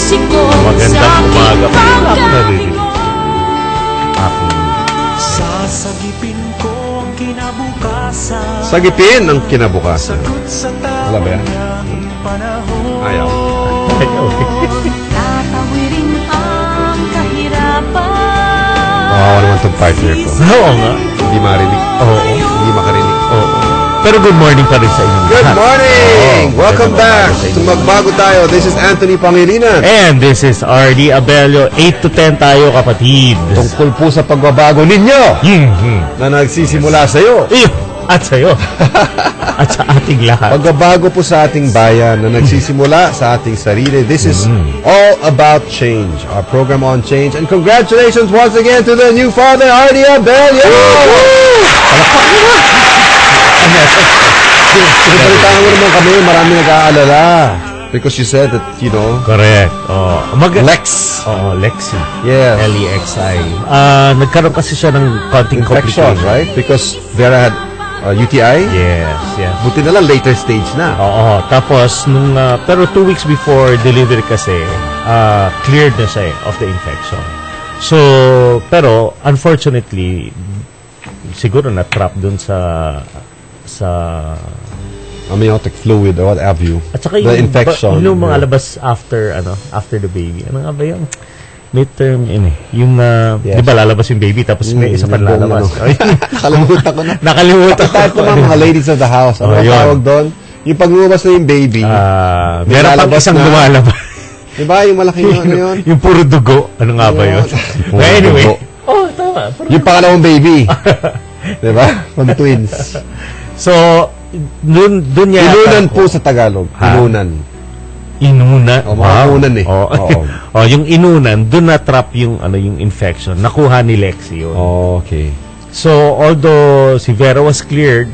Magandang umaga. Ako naririnig. Sasagipin ko ang kinabukasan. Sagipin ang kinabukasan. Wala ba yan? Ayaw. Tatawirin ang kahirapan. Kawawa naman itong partner ko. Oo nga. Hindi marinig. Oo. Hindi makarinig. Oo. Pero good morning pa rin sa inyo. Good morning! Welcome back to Magbago Tayo. This is Anthony Pangilinan. And this is RD Abelio. 8 to 10 tayo, kapatid. Tungkol po sa pagbabago ninyo na nagsisimula sa iyo. At sa'yo. At sa ating lahat. Pagbabago po sa ating bayan na nagsisimula sa ating sarili. This is all about change. Our program on change. And congratulations once again to the new father, RD Abelio! Pinagalitaan mo naman kami, marami nag-aalala. Because you said that, you know. Correct. Lex. Oo, Lexi. Yes. L-E-X-I. Nagkaroon kasi siya ng konting Infection, complication. right? Because Vera had UTI? Yes, yes. Buti na lang, later stage na. Oo. Tapos, pero 2 weeks before delivery kasi, cleared na siya of the infection. So, pero, unfortunately, siguro na-trap dun sa amniotic fluid or what have you. at saka the infection. Yung mga labas after the baby. Ano nga ba yung midterm yung yes. di ba lalabas yung baby tapos may isa pa lalabas. Nakalimutan ko na. Nakalimutan ko. Type ko mga ladies of the house. Ano tawag doon? Yung paglumabas na yung baby. Meron pang isang lumalabas. Diba yung malaking ano yun? Yung puro dugo. Ano nga ba yun? Anyway. Tama. Yung pangalawang baby. Diba? From twins. So, dun niya... Inunan po sa Tagalog. Inunan. Inunan? Wow. Inunan eh. Yung inunan, dun na-trap yung infection. Nakuha ni Lexi yun. Okay. So, although si Vera was cleared,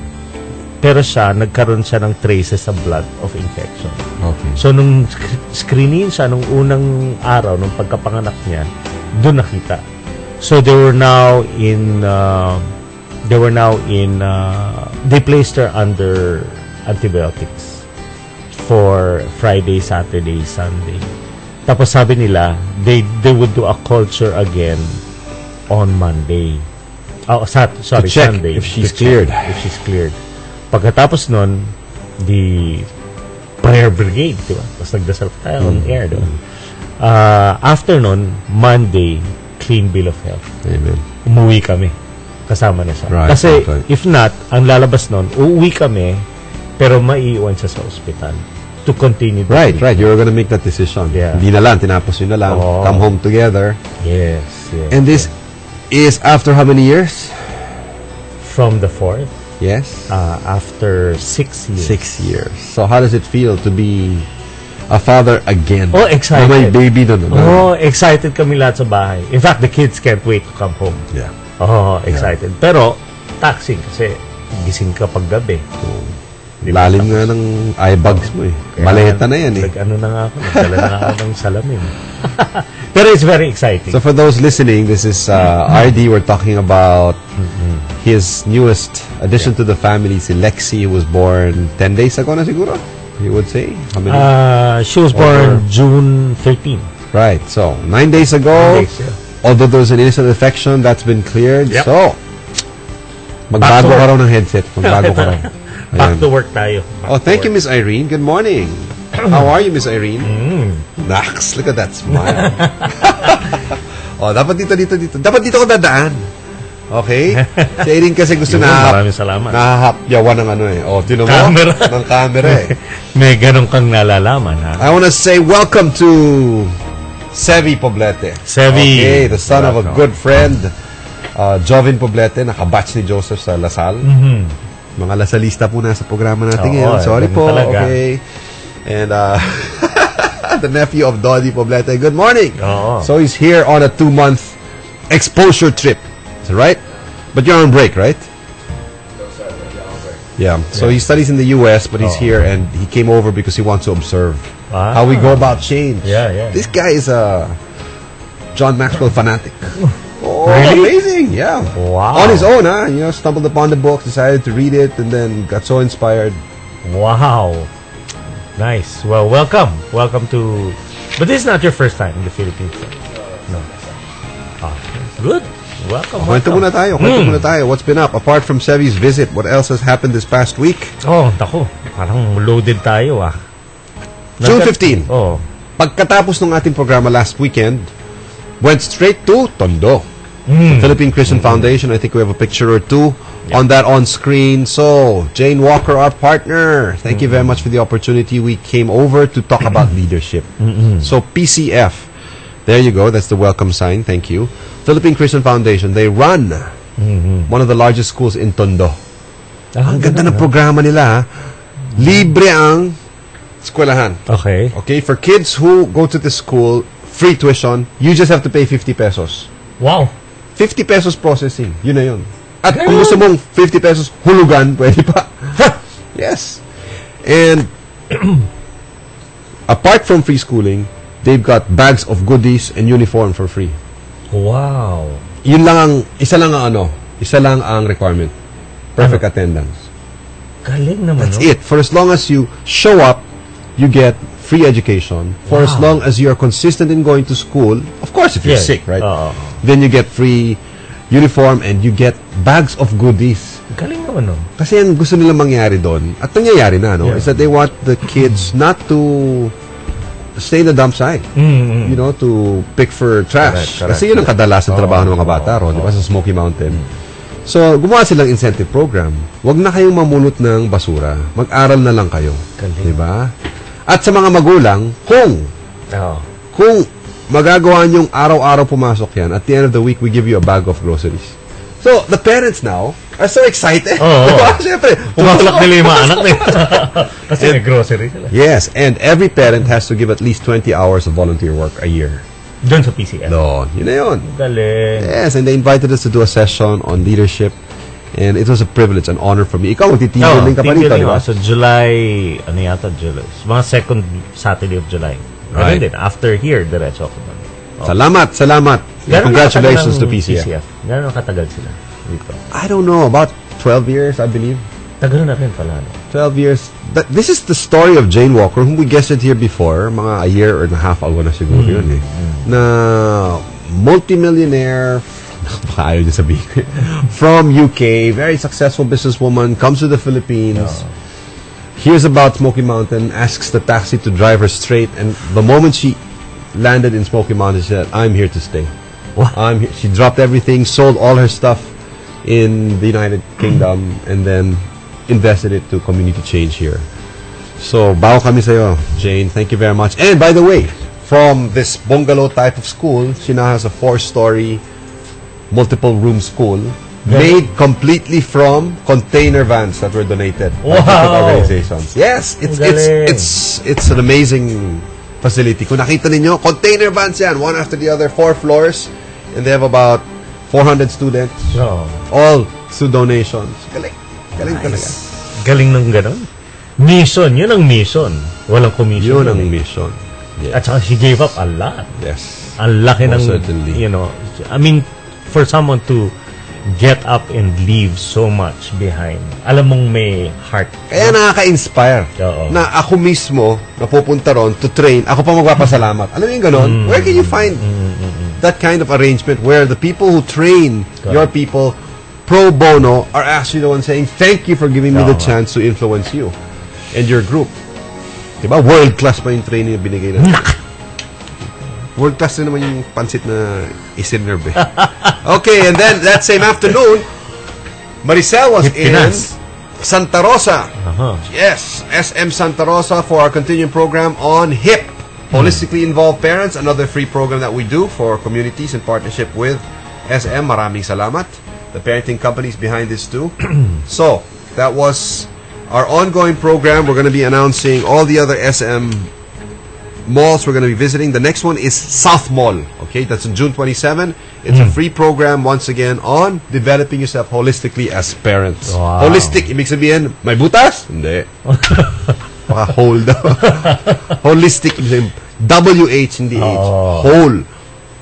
pero nagkaroon siya ng traces sa blood of infection. Okay. So, nung screening siya, nung unang araw, nung pagkapanganak niya, dun nakita. So, they placed her under antibiotics for Friday, Saturday, Sunday. Tapos sabi nila, they would do a culture again on Monday. Sunday. If she's cleared. If she's cleared. Pagkatapos nun, the prayer brigade, diba? Tapos nagdasal tayo on air, diba? After nun, Monday, clean bill of health. Amen. Umuwi kami. Kasama na siya. Right, Kasi, okay. if not, ang lalabas nun, uuwi kami, pero maiiwan siya sa ospital to continue. Right. You were gonna make that decision. Yeah. Hindi na lang, tinapos yun na lang. Come home together. Yes. And this is after how many years? From the 4th. Yes. After 6 years. 6 years. So how does it feel to be a father again? Oh, excited. Na may baby na naman. Oh, excited kami lahat sa bahay. In fact, the kids can't wait to come home. Yeah. Oh, excited. Yeah. Pero, taxing kasi gising ka pag gabi. Lalim nga ng eye bags mo eh. Maleta na yan eh. Nagdala na nga ako ng salamin. Pero it's very exciting. So for those listening, this is RD. We're talking about his newest addition to the family, si Lexi, who was born 10 days ago na siguro, you would say? How many? She was born June 13. Right. So, 9 days ago, 9 days, yeah. Although there was an initial infection, that's been cleared. Yep. So, magbago ka raw ng headset. Magbago ka raw. Back to work tayo. Thank you, Miss Irene. Good morning. How are you, Miss Irene? Nax, look at that smile. Dapat dito. Dapat dito ko dadaan. Okay? Si Irene kasi gusto maraming salamat. Nahahapyawan ng tinan mo? Camera. Ng camera eh. May ganun kang nalalaman, ha? I want to say welcome to Sevi Poblete. Sevi. Okay, the son of a good friend, Jovin Poblete, nakabatch ni Joseph sa Lasal. Mga Lasalista po nasa programa natin ngayon. Sorry po. Talaga. Okay. And the nephew of Dodi Poblete. Good morning. So he's here on a 2-month exposure trip. Is that right? But you're on break, right? Yeah. So he studies in the US, but he's here and he came over because he wants to observe how we go about change. Yeah. This guy is a John Maxwell fanatic. Really? Amazing. Yeah. Wow. On his own, stumbled upon the book, decided to read it, and then got so inspired. Wow. Nice. Well, welcome to But this is not your first time in the Philippines. No. Ah, good. Welcome. Kwento muna tayo. What's been up? Apart from Sevi's visit, what else has happened this past week? Oh, tako. Parang loaded tayo June 15. Oh. Pagkatapos ng ating programa last weekend, went straight to Tondo. Philippine Christian Foundation. I think we have a picture or two on that on screen. So, Jane Walker, our partner, thank you very much for the opportunity. We came over to talk about leadership. So, PCF, there you go. That's the welcome sign. Thank you. Philippine Christian Foundation, they run one of the largest schools in Tondo. Ang ganda ng programa nila. Libre ang eskwelahan. Okay. Okay, for kids who go to the school, free tuition, you just have to pay 50 pesos. Wow. 50 pesos processing. Yun na yun. At kung gusto mong 50 pesos hulugan, pwede pa. Yes. And apart from free schooling, they've got bags of goodies and uniform for free. Wow. Yun lang ang, isa lang ang requirement. Perfect attendance. Galing naman, That's it. For as long as you show up, you get free education. For as long as you're consistent in going to school, of course, if you're sick, right? Then you get free uniform and you get bags of goodies. Galing naman, Kasi ang gusto nila mangyari doon, at nangyayari na, is that they want the kids not to stay in the dump site. You know, to pick for trash. Correct. Kasi yun ang kadalasan trabaho ng mga bata ron, di ba, sa Smoky Mountain. So, gumawa silang incentive program. Huwag na kayong mamulot ng basura. Mag-aral na lang kayo. Di ba? At sa mga magulang, kung magagawa niyong araw-araw pumasok yan, at the end of the week, we give you a bag of groceries. So, the parents now are so excited. Siyempre, pumatulak nila yung mga anak nila. Kasi may grocery sila. Yes, and every parent has to give at least 20 hours of volunteer work a year. Doon sa PCF. Doon. Yun na yun. Galing. Yes, and they invited us to do a session on leadership. And it was a privilege, an honor for me. Ikaw, magtitigil din ka pa rito, di ba? So, July, July. Mga second Saturday of July. Right. Din, after here, diretso ako. Salamat. Congratulations to PCF. Gano'n katagal sila dito? I don't know, about 12 years, I believe. Tagal na rin pala. 12 years. This is the story of Jane Walker, whom we guested here before, mga a year or a half ago na siguro yun na multimillionaire, baka ayaw niya sabihin, from UK, very successful businesswoman, comes to the Philippines, hears about Smoky Mountain, asks the taxi to drive her straight, and the moment she landed in Smoky Mountain, she said, I'm here to stay. I'm here. She dropped everything, sold all her stuff in the United Kingdom, and then invested it to community change here. So, bago kami sa'yo, Jane. Thank you very much. And by the way, from this bungalow type of school, she now has a 4-story, multiple-room school made completely from container vans that were donated by different organizations. Yes, it's an amazing facility. Kung nakita ninyo, container vans yan, one after the other, 4 floors, and they have about 400 students, all through donations. Galing talaga. Galing ng ganon. Mission, yun ang mission. Walang commission. Yun ang mission. Yes. At saka she gave up a lot. Yes. Ang laki ng, certainly. you know, I mean, for someone to get up and leave so much behind, alam mong may heart. Kaya nakaka-inspire na ako mismo napupunta ron to train, ako pa magpapasalamat. Alam mo yung ganon? Where can you find that kind of arrangement where the people who train your people pro bono are actually the ones saying, thank you for giving me the chance to influence you and your group. Diba? World class pa yung training na binigay natin. World class na naman yung pansit na isinerve. Okay, and then that same afternoon, Maricel was in Santa Rosa. Yes, SM Santa Rosa for our continuing program on HIP, Holistically Involved Parents, another free program that we do for communities in partnership with SM. Maraming salamat. The parenting companies behind this too. So, that was our ongoing program. We're going to be announcing all the other SM malls we're going to be visiting. The next one is South Mall. Okay, that's on June 27. It's a free program once again on developing yourself holistically as parents. Holistic, ibig sabihin, may butas? Hindi. Baka whole daw. Holistic, ibig sabihin, W-H, hindi H. Whole.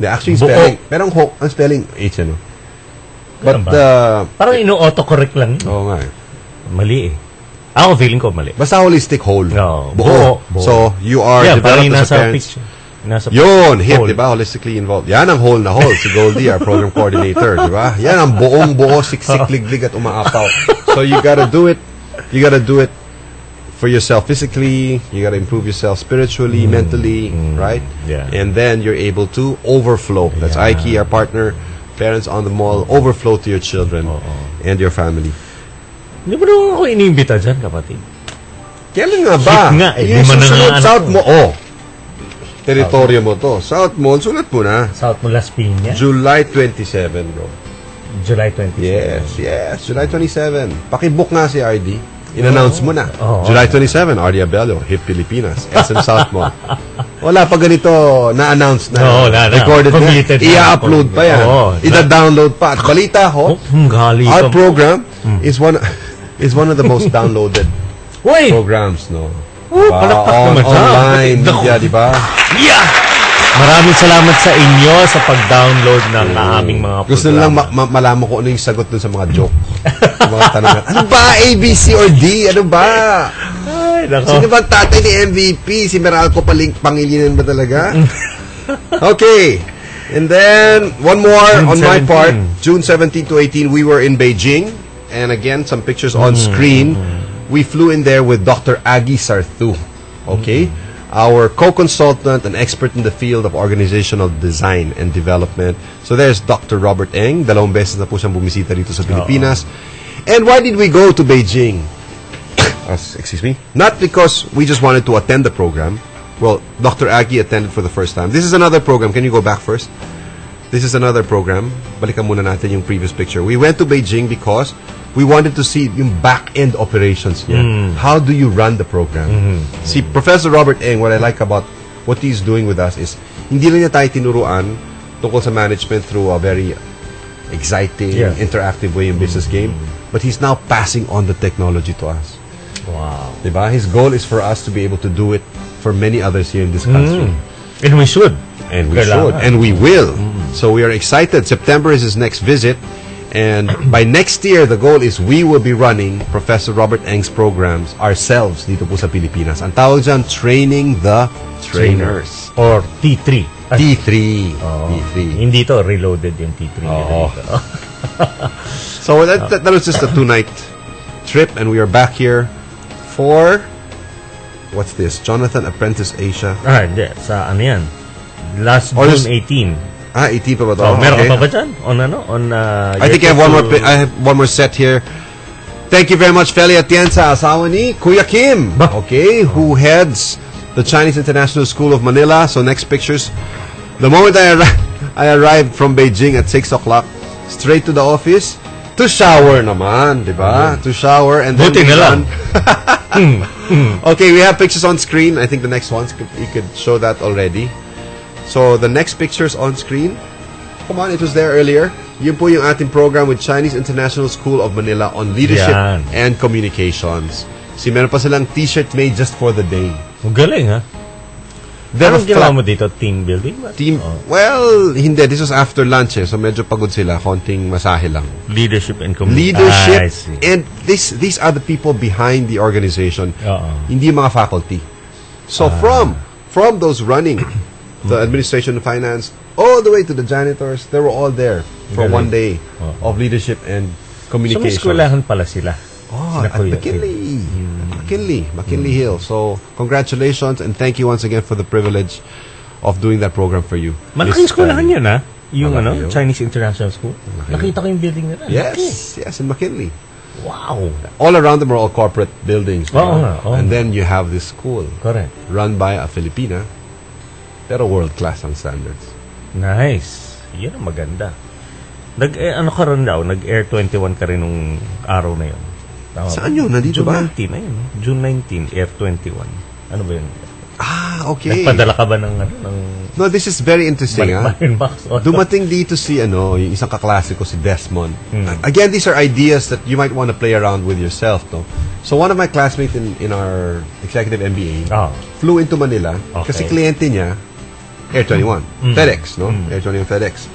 Actually, spelling, merong ang spelling H, ano? But, parang ino-autocorrect lang. Oo nga eh. Mali eh. Ako feeling ko mali. Basta holistic whole. No. Buo. So, you are developed as a parent. Nasa Yun, HIP, hole. di ba? Holistically involved. Yan ang whole na whole, si Goldie, our program coordinator, di ba? Yan ang buong-buo, siksik, liglig at umaapaw. So you gotta do it for yourself physically, you gotta improve yourself spiritually, mentally, right? Yeah. And then you're able to overflow. That's Aiki, our partner, Parents on the Mall, overflow to your children and your family. Hindi mo naman ako iniimbita dyan, kapatid. Kailan nga ba? HIP nga, Yung di man susunod, na nga, South Mall. Teritoryo mo to. South Mall, sulat mo na. South mo, Las Piñas. July 27, bro. July 27. Yes, July 27. Pakibook nga si RD. In-announce mo na. July 27, RD Abello, HIP Pilipinas, SM South Mall. Wala pa ganito na-announce na. Wala na. Recorded na. Committed na. I-upload pa yan. Ida-download pa. At balita ho, our program is one of the most downloaded programs, no? palakpak naman siya. Online media, di ba? Yeah! Maraming salamat sa inyo sa pag-download ng aming mga programa. Gusto lang malaman ko ano yung sagot dun sa mga joke. Mga tanongan. Ano ba? A, B, C, or D? Ano ba? Ay, nako. Sino ba ang tatay ni MVP? Si Meralco Pangilinan ba talaga? Okay. And then, one more on my part. June 17 to 18, we were in Beijing. And again, some pictures on screen. We flew in there with Dr. Aggie Sarthu. Okay? Our co-consultant and expert in the field of organizational design and development. So there's Dr. Robert Eng. Dalawang beses na po siyang bumisita dito sa Pilipinas. And why did we go to Beijing? Excuse me? Not because we just wanted to attend the program. Well, Dr. Aggie attended for the first time. This is another program. Can you go back first? This is another program. Balikan muna natin yung previous picture. We went to Beijing because we wanted to see yung back-end operations niya. How do you run the program? See, Professor Robert Eng, what I like about what he's doing with us is, hindi lang niya tayo tinuruan tungkol sa management through a very exciting, interactive way in business game, but he's now passing on the technology to us. Wow. Diba? His goal is for us to be able to do it for many others here in this country. And we should. And we should. And we will. So we are excited. September is his next visit. And by next year, the goal is we will be running Professor Robert Eng's programs ourselves dito po sa Pilipinas. Ang tawag dyan, Training the Trainers. Or T3. T3. T3. Hindi to, reloaded yung T3. So that was just a 2-night trip. And we are back here for... What's this? Jonathan Apprentice Asia. Hindi. Sa ano yan? Last June 18. 18 pa ba ito? Meron ka pa ba dyan? I think I have one more set here. Thank you very much, Feli Atienza, asawa ni Kuya Kim. Okay, who heads the Chinese International School of Manila. So next pictures. The moment I arrived from Beijing at 6 o'clock, straight to the office, to shower naman, di ba? To shower and then... Buti na lang. Okay, we have pictures on screen. I think the next ones, you could show that already. So, the next pictures on screen, come on, it was there earlier. Yun po yung ating program with Chinese International School of Manila on leadership and communications. Meron pa silang t-shirt made just for the day. Galing, ha? Anong ginawa mo dito? Team building? Well, hindi. This was after lunch, eh. So, medyo pagod sila. Konting masahe lang. Leadership and communication. Leadership. And these are the people behind the organization. Hindi mga faculty. So, from those running... the administration and finance, all the way to the janitors, they were all there for one day of leadership and communication. So, may eskwelahan pala sila. At McKinley. McKinley Hill. So, congratulations and thank you once again for the privilege of doing that program for you. Malaking eskwelahan yun, ha? Yung Chinese International School. Nakita ko yung building nila. Yes, in McKinley. Wow. All around them are all corporate buildings. And then you have this school. Correct. Run by a Filipina. Pero world-class ang standards. Nice. Yan ang maganda. Ano ka rin daw? Nag-Air 21 ka rin nung araw na yun. Tama Saan yun? Nandito ba? June 19. Ayun. June 19, Air 21. Ano ba yun? Okay. Nagpadala ka ba ng... No, this is very interesting. Box. Dumating dito si yung isang kaklase ko, si Desmond. Again, these are ideas that you might want to play around with yourself. No? So one of my classmates in our executive MBA flew into Manila kasi kliyente niya Air 21. FedEx, no? Air 21 FedEx.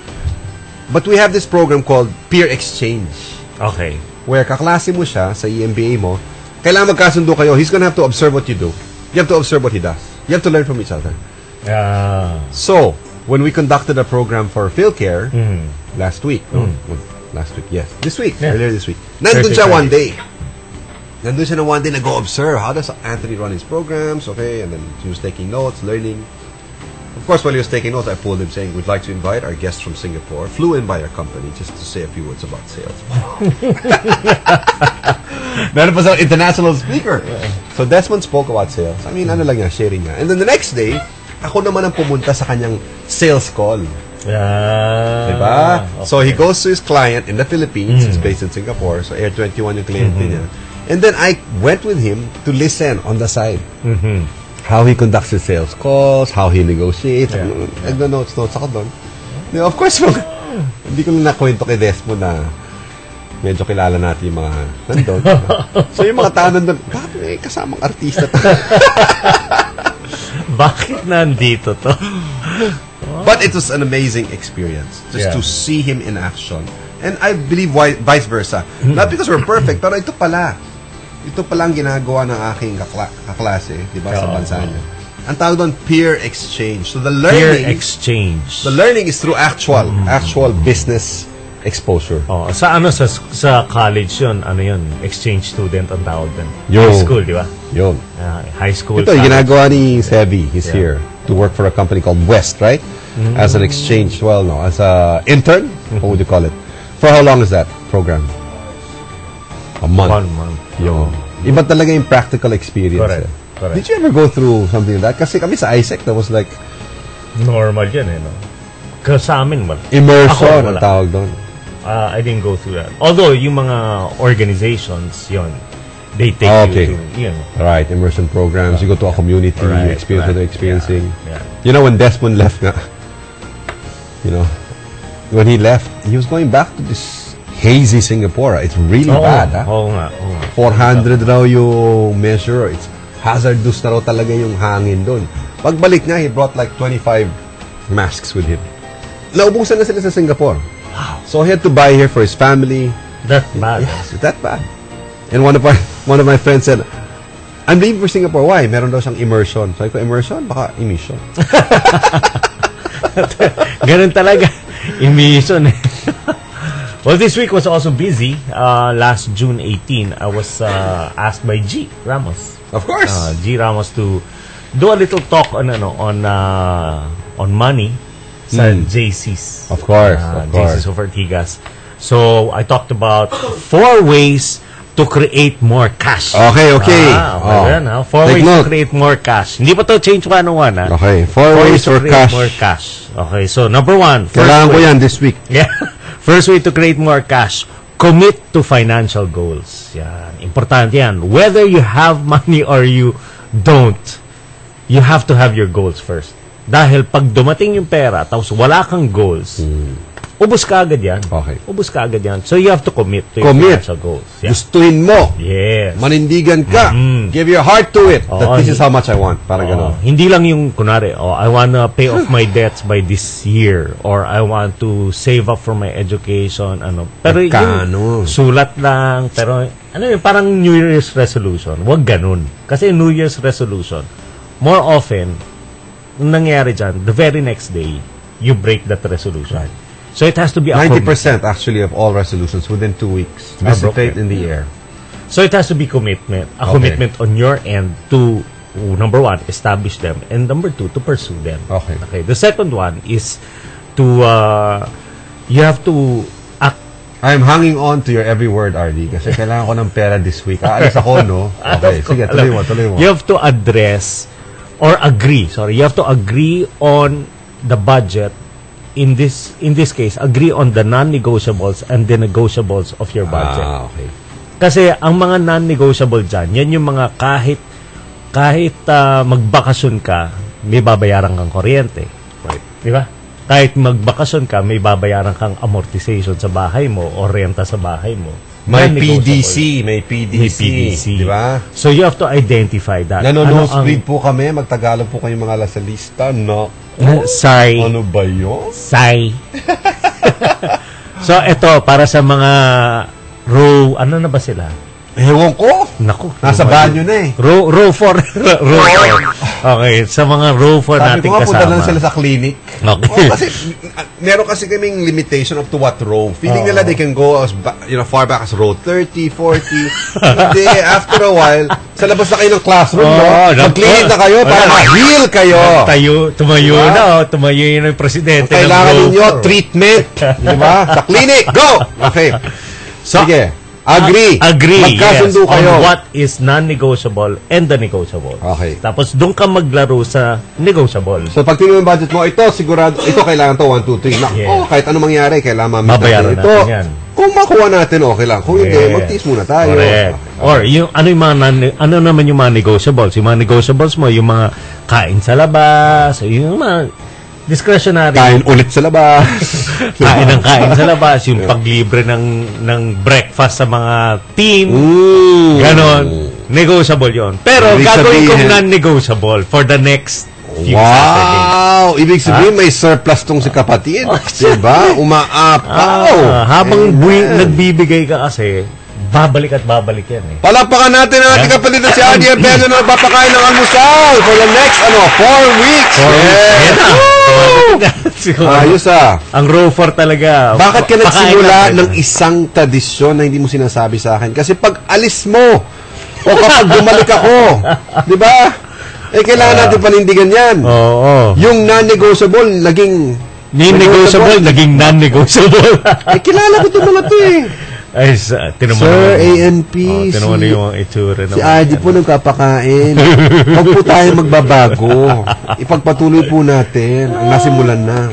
But we have this program called Peer Exchange. Okay. Where kaklase mo siya sa EMBA mo, kailangan magkasundo kayo. He's gonna have to observe what you do. You have to observe what he does. You have to learn from each other. So, when we conducted a program for PhilCare last week, last week, yes. This week, earlier this week. Nandun siya one day. Nandun siya na one day nag-observe. How does Anthony run his programs? Okay, and then he was taking notes, learning. Of course, while he was taking notes, I pulled him saying, we'd like to invite our guest from Singapore, flew in by our company, just to say a few words about sales. Meron pa sa international speaker. So Desmond spoke about sales. I mean, ano lang niya, sharing niya. And then the next day, ako naman ang pumunta sa kanyang sales call. Diba? Okay. So he goes to his client in the Philippines. He's based in Singapore. So Air 21 yung client niya. And then I went with him to listen on the side. How he conducts his sales calls, how he negotiates. Notes ako doon. Of course, hindi ko na nakwento kay Desmond na medyo kilala natin yung mga nandun. So yung mga tao nandun, bakit kasamang artista to? Bakit nandito to? But it was an amazing experience just to see him in action. And I believe vice versa. Not because we're perfect, pero ito pala ang ginagawa ng aking kaklase, di ba, sa bansa niya. Ang tawag doon, peer exchange. So the learning is through actual business exposure. Sa college yun, exchange student ang tawag doon. High school, di ba? Yun. High school. Ito, yung ginagawa ni Sebi, he's here to work for a company called West, right? As an exchange, as a intern, what would you call it? For how long is that program? A month. 1 month. Yun. Iba talaga yung practical experience. Correct. Did you ever go through something like that? Kasi kami sa ISEC, that was like... Normal yan, no? Kasi sa amin, immersion ang tawag doon. I didn't go through that. Although, yung mga organizations, yun, they take you to, Right, immersion programs. You go to a community, you experience what they're experiencing. You know, when Desmond left nga, when he left, he was going back to this hazy Singapore. It's really bad. Oo nga. 400 raw yung measure. It's hazardous na raw talaga yung hangin doon. Pagbalik niya, he brought like 25 masks with him. Naubusan na sila sa Singapore. Wow. So he had to buy here for his family. That bad? Yes, it's that bad. And one of my friends said, I'm leaving for Singapore. Why? Meron daw siyang immersion. Sabi ko, immersion? Baka emission. Ganun talaga. Emission. Well, this week was also busy. Last June 18, I was asked by G. Ramos. Of course. G. Ramos to do a little talk on money sa JC's. Of course. JC's of Ortigas. So, I talked about 4 ways to create more cash. Okay. Yan, 4 ways to create more cash. Hindi pa to change 101, ha? Okay, 4 ways to create more cash. Okay, so number 1. Kailangan ko yan this week. Yeah. First way to create more cash, commit to financial goals. Yan. Importante yan. Whether you have money or you don't, you have to have your goals first. Dahil pag dumating yung pera, tapos wala kang goals, ubos ka agad yan. Okay. Ubos ka agad yan. So you have to commit to your financial goals. Yeah. Gustuhin mo. Yes. Manindigan ka. Give your heart to it. That this is how much I want. Parang gano'n. Hindi lang yung, kunwari, I wanna pay off my debts by this year, or I want to save up for my education, Pero yung sulat lang, pero, parang New Year's resolution. Huwag ganun. Kasi New Year's resolution, more often, nung nangyari dyan, the very next day, you break that resolution. Right. So it has to be 90% actually of all resolutions within 2 weeks dissipate in the air. So it has to be commitment. Commitment on your end to, number 1, establish them, and number 2, to pursue them. Okay. The second one is to, you have to act. I'm hanging on to your every word, RD, kasi kailangan ko ng pera this week. Aalis ako, no? Okay, sige, tuloy mo. You have to address, or agree, you have to agree on the budget. In this case, agree on the non-negotiables and the negotiables of your budget. Okay. Kasi ang mga non-negotiable dyan, yan yung mga kahit magbakasyon ka, may babayaran kang kuryente. Right. Di ba? Kahit magbakasyon ka, may babayaran kang amortization sa bahay mo o renta sa bahay mo. May PDC. Di ba? So you have to identify that. Nanonosebleed po kami, magtagalog po kayong mga lasalista, no? Say. Ano ba yun? Say. So ito, para sa mga row, ano na ba sila? Ewan ko. Naku. Nasa banyo na eh. Row 4. Row 4. Okay, sa mga row 4 Sabi natin ko nga, punta kasama. lang sila sa clinic. Okay. Oo, kasi meron kasi kaming limitation up to what row. Feeling nila they can go as far back as row 30, 40. Hindi, after a while, sa labas na kayo ng classroom, mag-clinic na kayo para ma-heal kayo. Tumayo na, tumayo yun yung presidente. Kailangan ninyo treatment. Di ba? Sa clinic, go! Okay. Sige. Agree. Magkasundo yes, kayo. On what is non-negotiable and the negotiable. Okay. Tapos doon ka maglaro sa negotiable. So pag tinuro yung budget mo, ito sigurado, ito kailangan to, 1, 2, 3. Yeah. Kahit anong mangyari, kailangan babayaran natin ito. natin yan. Kung makuha natin, okay lang. Kung hindi, magtiis muna tayo. Correct. Or yung ano naman yung mga negotiables? Yung mga negotiables mo, yung mga kain sa labas, yung mga discretionary. Kain ulit sa labas. kain sa labas, yung paglibre ng breakfast sa mga team. Ganon. Negotiable yon. Pero gagawin kong non-negotiable for the next few Saturdays. Wow! Ibig sabihin, may surplus tong si kapatid. Diba? Umaapaw. Habang nagbibigay ka kasi, babalik at babalik yan eh. Palapakan natin ang ating kapatid na si Adi Abello na nagpapakain ng almusal for the next 4 weeks. Ayos Ang row 4 talaga. Bakit ka nagsimula ng isang tradisyon na hindi mo sinasabi sa akin? Kasi pag alis mo, o kapag bumalik ako, di ba? Kailangan natin panindigan yan. Yung non-negotiable, naging naging non-negotiable. Kilala ko itong mga ito eh. Ay, Sir ANP, tinaman yung itsura si Adi po nagkapakain. Huwag po tayo magbabago. Ipagpatuloy po natin ang nasimulan na.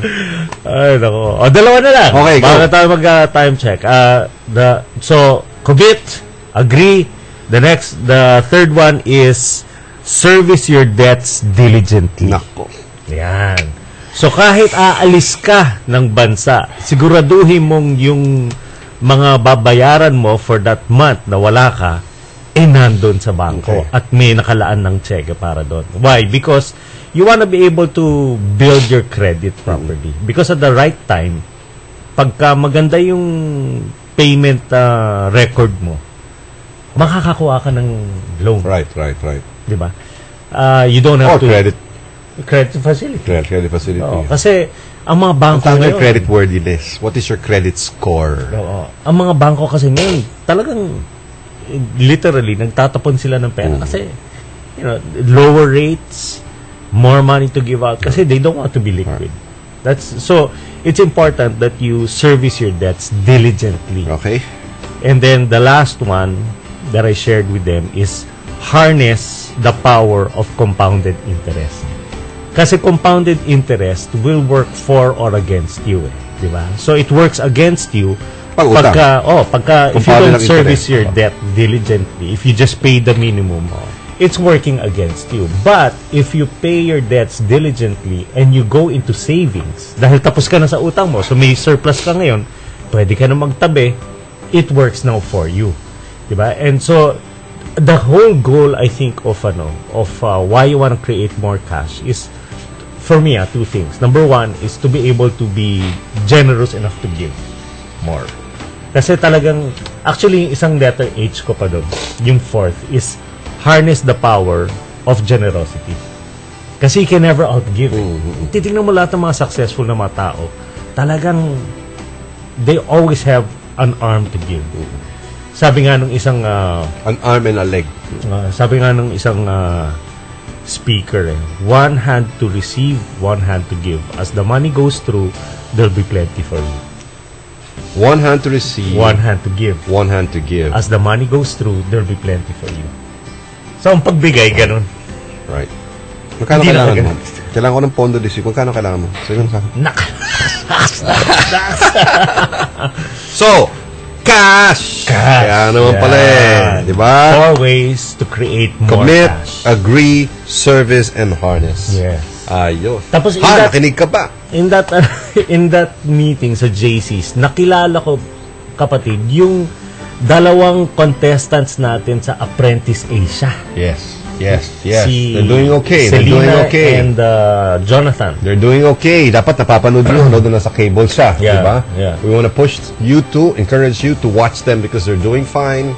Ay, nako. Dalawa na lang. Okay, go. Bago tayo mag-time check. So, commit, agree. The third one is service your debts diligently. Nako. Yan. So, kahit aalis ka ng bansa, siguraduhin mong yung mga babayaran mo for that month na wala ka, nandun sa bangko. Okay. At may nakalaan ng cheque para doon. Why? Because you wanna be able to build your credit properly. Because at the right time, pagka maganda yung payment record mo, makakakuha ka ng loan. Right. Diba? You don't have to... Credit facility. Credit facility. Oo, kasi ang mga bangko ngayon, credit worthiness. What is your credit score? Oo. Ang mga bangko kasi ngayon, talagang literally nagtatapon sila ng pera kasi lower rates, more money to give out kasi they don't want to be liquid. So it's important that you service your debts diligently. Okay. And then the last one that I shared with them is harness the power of compounded interest. Kasi compounded interest will work for or against you, di ba? So it works against you pagka if you don't service your debt diligently, if you just pay the minimum, it's working against you. But if you pay your debts diligently and you go into savings, dahil tapos ka na sa utang mo, so may surplus ka ngayon, pwede ka na magtabi, it works now for you, di ba? And so the whole goal, I think, of why you want to create more cash is, for me, two things. Number one is to be able to be generous enough to give more. Kasi talagang, actually, isang letter H ko pa doon. Yung fourth is harness the power of generosity. Kasi you can never outgive. Titingnan mo lahat ng mga successful na mga tao, talagang they always have an arm to give. Sabi nga nung isang an arm and a leg. Sabi nga nung isang speaker, one hand to receive, one hand to give. As the money goes through, there'll be plenty for you. One hand to receive, one hand to give. One hand to give. As the money goes through, there'll be plenty for you. So, ang pagbigay, ganun. Right. Magkano kailangan mo? Kailangan ko ng pondo this week. Magkano kailangan mo? Sige sa akin. So, cash! Kaya naman pala diba? 4 ways to create more Commit, cash. agree, service, and harness. Yes. Ayos. Tapos nakinig ka pa. In that meeting sa JC's, nakilala ko, kapatid, yung dalawang contestants natin sa Apprentice Asia. Yes. They're doing okay. Selena and Jonathan. They're doing okay. Dapat napapanood nyo. Doon na sa cable siya. Yeah, diba? Yeah. We want to push you to, encourage you to watch them because they're doing fine.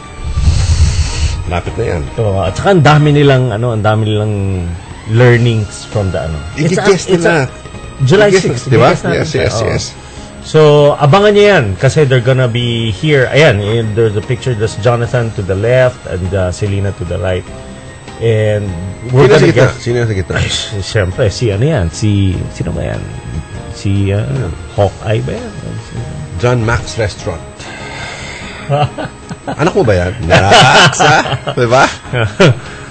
Lapit na yan. At saka ang dami nilang learnings from the I-guess nila. July I-guess 6, diba? i-guess natin. Yes. So, abangan niyo yan kasi they're gonna be here. Ayan, there's a picture. There's Jonathan to the left and Selena to the right. And we're gonna get... Sino sa gitna? Siyempre, sino ba yan? Si Hawkeye ba yan? John Max Restaurant. Anak mo ba yan? Max, ha? Diba?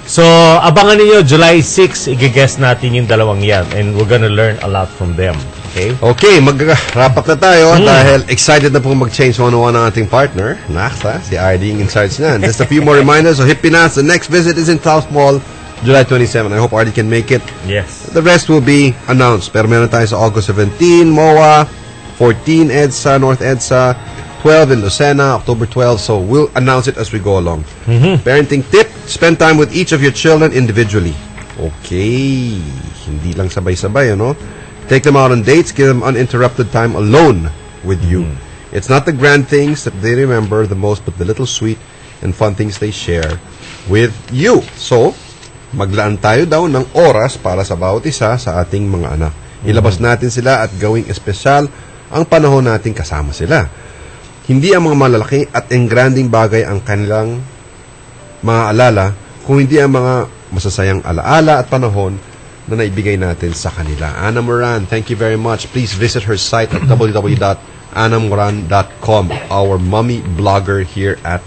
So, abangan niyo July 6, i-guess natin yung dalawang yan. And we're gonna learn a lot from them. Okay, mag-wrap up na tayo dahil excited na po mag-Change 101 ang ating partner. Naksa, si RD in charge na. Just a few more reminders. So, Hip Pinas, the next visit is in South Mall, July 27. I hope RD can make it. Yes. The rest will be announced. Pero meron tayo sa August 17, MOA, 14, EDSA, North EDSA, 12 in Lucena, October 12. So, we'll announce it as we go along. Parenting tip, spend time with each of your children individually. Okay. Hindi lang sabay-sabay, ano? Take them out on dates. Give them uninterrupted time alone with you. It's not the grand things that they remember the most, but the little sweet and fun things they share with you. So, maglaan tayo daw ng oras para sa bawat isa sa ating mga anak. Ilabas natin sila at gawing espesyal ang panahon natin kasama sila. Hindi ang mga malalaki at engranding bagay ang kanilang maaalala, kung hindi ang mga masasayang alaala at panahon na naibigay natin sa kanila. Ana Moran, thank you very much. Please visit her site at www.anamoran.com, our mommy blogger here at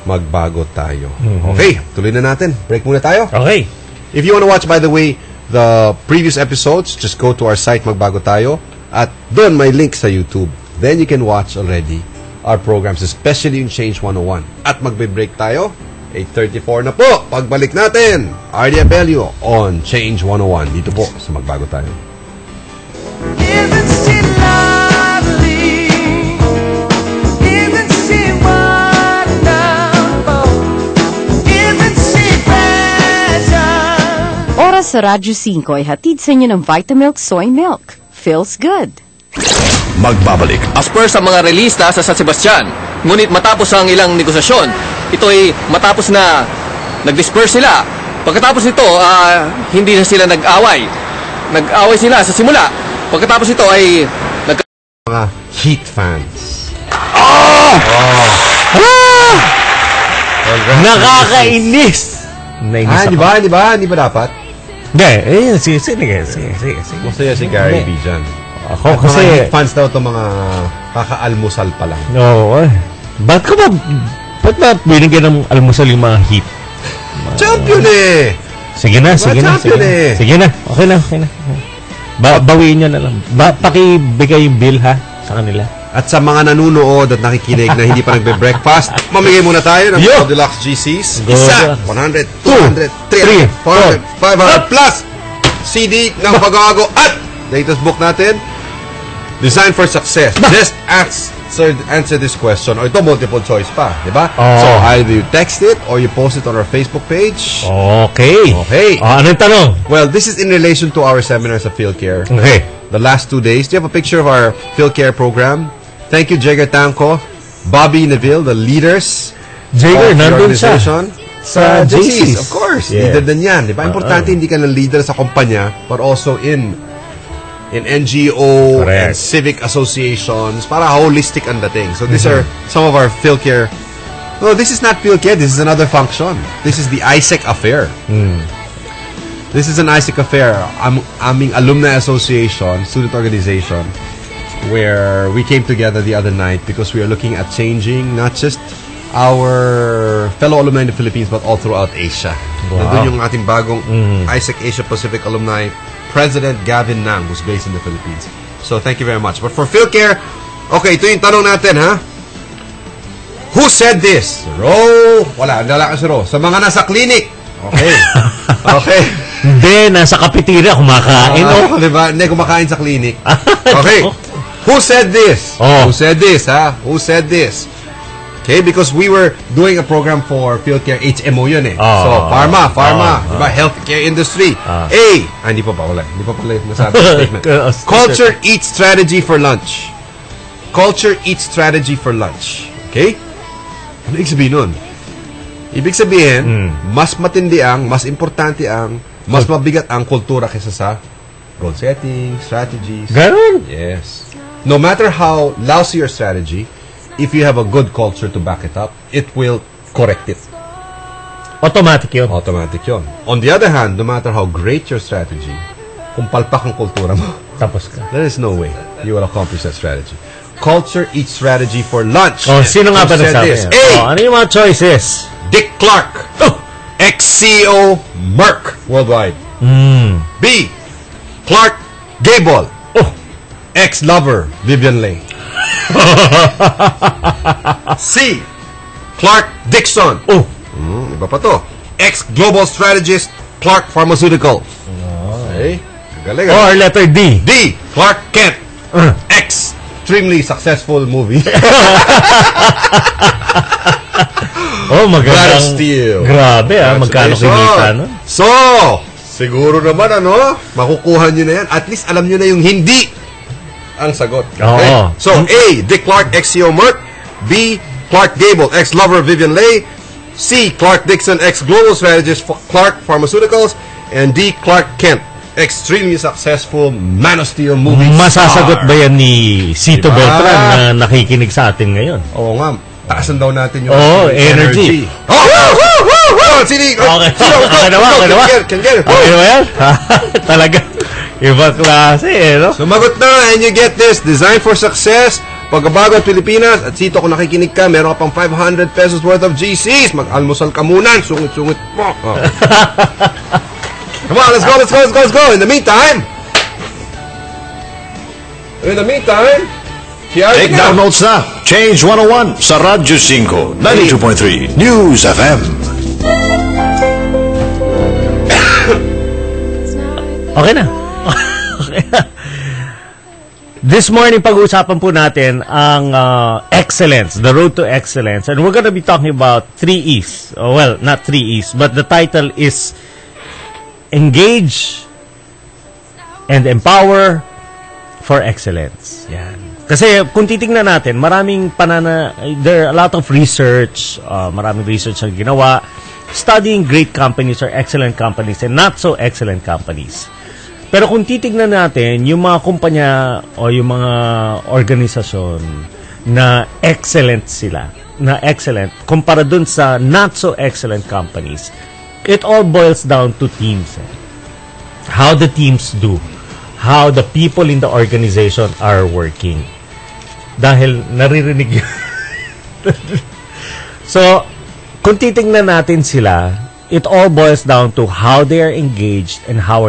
Magbago Tayo. Okay, tuloy na natin. Break muna tayo. Okay. If you want to watch, by the way, the previous episodes, just go to our site, Magbago Tayo, at doon may link sa YouTube. Then you can watch already our programs, especially in Change 101. At magbe-break tayo. 8:34 na po. Pagbalik natin, RD Abelio on Change 101. Dito po sa Magbago Tayo. Isn't she lovely? Isn't she wonderful? Isn't she precious? Oras sa Radyo 5 ay hatid sa inyo ng Vitamilk Soy Milk. Feels good. Magbabalik as per sa mga relista sa San Sebastian. Ngunit matapos ang ilang negosasyon, ito ay matapos na nag-disperse sila. Pagkatapos nito, hindi na sila nag-away. Nag-away sila sa simula. Pagkatapos ito ay Mga Heat fans. Nakakainis! Nainis Di ako. ba? Di ba dapat? Hindi, sige. Masaya si Gary B dyan. Ako Mga kasi... Heat fans daw ito mga kakaalmusal pa lang. Oo, Ba't ba binigyan ng almusal yung mga Heat? Champion eh! Sige na. Champion eh. Sige na. Okay na. Bawiin nyo na lang. Pakibigay yung bill ha sa kanila. At sa mga nanunood at nakikinig na hindi pa nagbe-breakfast, mamigay muna tayo ng Yo! Deluxe GCs. Go. Isa, 100, 200, 300, 400, 500 plus CD ng Pagago at latest book natin, Design for Success. Just answer this question. O ito, multiple choice pa, di ba? So, either you text it or you post it on our Facebook page. Okay. Anong tanong? Well, this is in relation to our seminar sa PhilCare. Okay. The last 2 days. Do you have a picture of our PhilCare program? Thank you, Jagger Tanko, Bobby Neville, the leaders Jagger, of the nandun siya. organization. Sa JCs. Of course. Yeah. Leader din yan. Di ba? Importante hindi ka lang leader sa kumpanya, but also in NGO Correct. and civic associations para holistic ang dating. So these are some of our PhilCare. No, this is not PhilCare. This is another function. This is the ISEC affair. This is an ISEC affair. Aming alumni association, student organization, where we came together the other night because we are looking at changing not just our fellow alumni in the Philippines but all throughout Asia. Wow. Nandun yung ating bagong ISEC Asia Pacific alumni President Gavin Nang, who's based in the Philippines. So, thank you very much. But for PhilCare, okay, ito yung tanong natin, ha? Who said this? Ro, wala ka si Ro. Sa mga nasa clinic. Okay. Okay. Hindi, nasa cafeteria kumakain. Diba? Hindi, kumakain sa clinic. Okay. Who said this? Who said this, ha? Who said this? Okay, because we were doing a program for PhilCare, HMO yun eh. So, pharma, diba? Healthcare industry. Hindi pa pala nasabi statement. Culture eats strategy for lunch. Culture eats strategy for lunch. Okay? Ano ibig sabihin nun? Ibig sabihin, mas matindi ang, mas importante ang, mas mabigat ang kultura kaysa sa goal setting, strategies. Ganun. Yes. No matter how lousy your strategy, if you have a good culture to back it up, it will correct it. Automatic yun. Automatic yun. On the other hand, no matter how great your strategy, kung palpak ang kultura mo, Tapos ka. there is no way you will accomplish that strategy. Culture eats strategy for lunch. Oh, sino nga ba Who said nagsabi? this? A. A. Ano yung mga choices? Dick Clark, ex-CEO Merck Worldwide. B. Clark Gable, ex-lover Vivian Leigh. C. Clark Dixon. Iba pa to. Ex-global strategist Clark Pharmaceuticals. Okay. Galing. Or letter D. D. Clark Kent, extremely successful movie. Oh, God of magandang... Steel. Grabe magkano kinita no? So, siguro naman makukuha nyo na yan. At least alam nyo na yung hindi ang sagot. Okay? Oo. So, A. Dick Clark, ex-CEO Merck. B. Clark Gable, ex-lover Vivian Leigh. C. Clark Dixon, ex-global strategist Clark Pharmaceuticals. And D. Clark Kent, extremely successful Man of Steel movie Masasagot star. ba yan ni Cito Diba? Beltran na nakikinig sa atin ngayon? Oo nga. Taasan daw natin yung energy. Oh, Okay. Sini. Okay na ba? Can get it. Okay ba yan? Talaga. Ibang klase no? Sumagot na, and you get this. Design for Success, Pagbabago at Pilipinas. At Sito, kung nakikinig ka, meron ka pang 500 pesos worth of GCs. Mag-almusal ka muna. Sungit-sungit mo. Oh. Come on, let's go. In the meantime, Take down notes na. Change 101 sa Radyo 5, 92.3 News FM. Okay na. This morning, pag-uusapan po natin ang excellence, the road to excellence. And we're gonna be talking about 3 E's. Well, not 3 E's, but the title is Engage and Empower for Excellence. Yan. Kasi kung titingnan natin, there are a lot of research, maraming research na ginawa, studying great companies or excellent companies and not so excellent companies. Pero kung titingnan natin, yung mga kumpanya o yung mga organisasyon na excellent sila, na excellent, kumpara dun sa not so excellent companies, it all boils down to teams. How the teams do. How the people in the organization are working. Dahil naririnig yun. So, kung titingnan natin sila, it all boils down to how they are engaged and how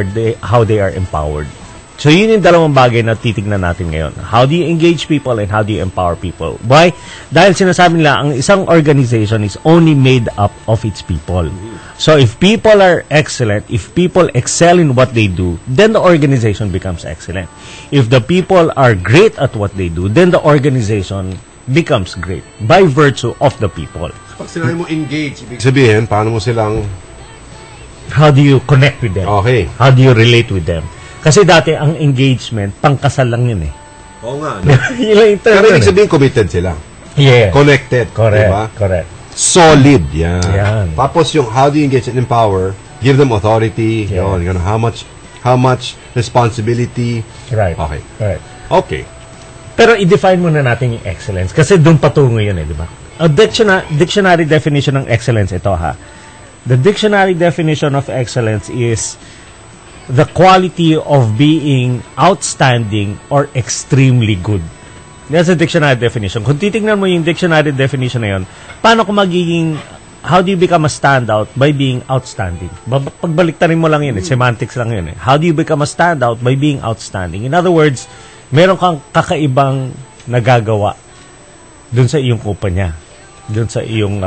they are empowered. So, yun yung dalawang bagay na titignan natin ngayon. How do you engage people and how do you empower people? Why? Dahil sinasabi nila, ang isang organization is only made up of its people. So, if people are excellent, if people excel in what they do, then the organization becomes excellent. If the people are great at what they do, then the organization becomes great by virtue of the people. Pag sinabi mo engage, ibig sabihin, paano mo silang... How do you connect with them? Okay. How do you relate with them? Kasi dati, ang engagement, pangkasal lang yun eh. Oo nga. Yun lang yung term Pero yun ibig eh. sabihin, committed sila. Yeah. Connected. Correct. Diba? Correct. Solid. Yan. Yan. Tapos yung how do you engage and empower, give them authority, Yeah. yun, how much responsibility. Right. Okay. Right. Okay. Pero i-define muna natin yung excellence. Kasi doon patungo yun eh, di ba? A dictionary definition ng excellence, ito ha. The dictionary definition of excellence is the quality of being outstanding or extremely good. That's a dictionary definition. Kung titignan mo yung dictionary definition na yun, paano kung magiging, how do you become a standout by being outstanding? Pagbaliktarin mo lang yun, semantics lang yun. How do you become a standout by being outstanding? In other words, meron kang kakaibang nagagawa dun sa iyong kumpanya, dun sa iyong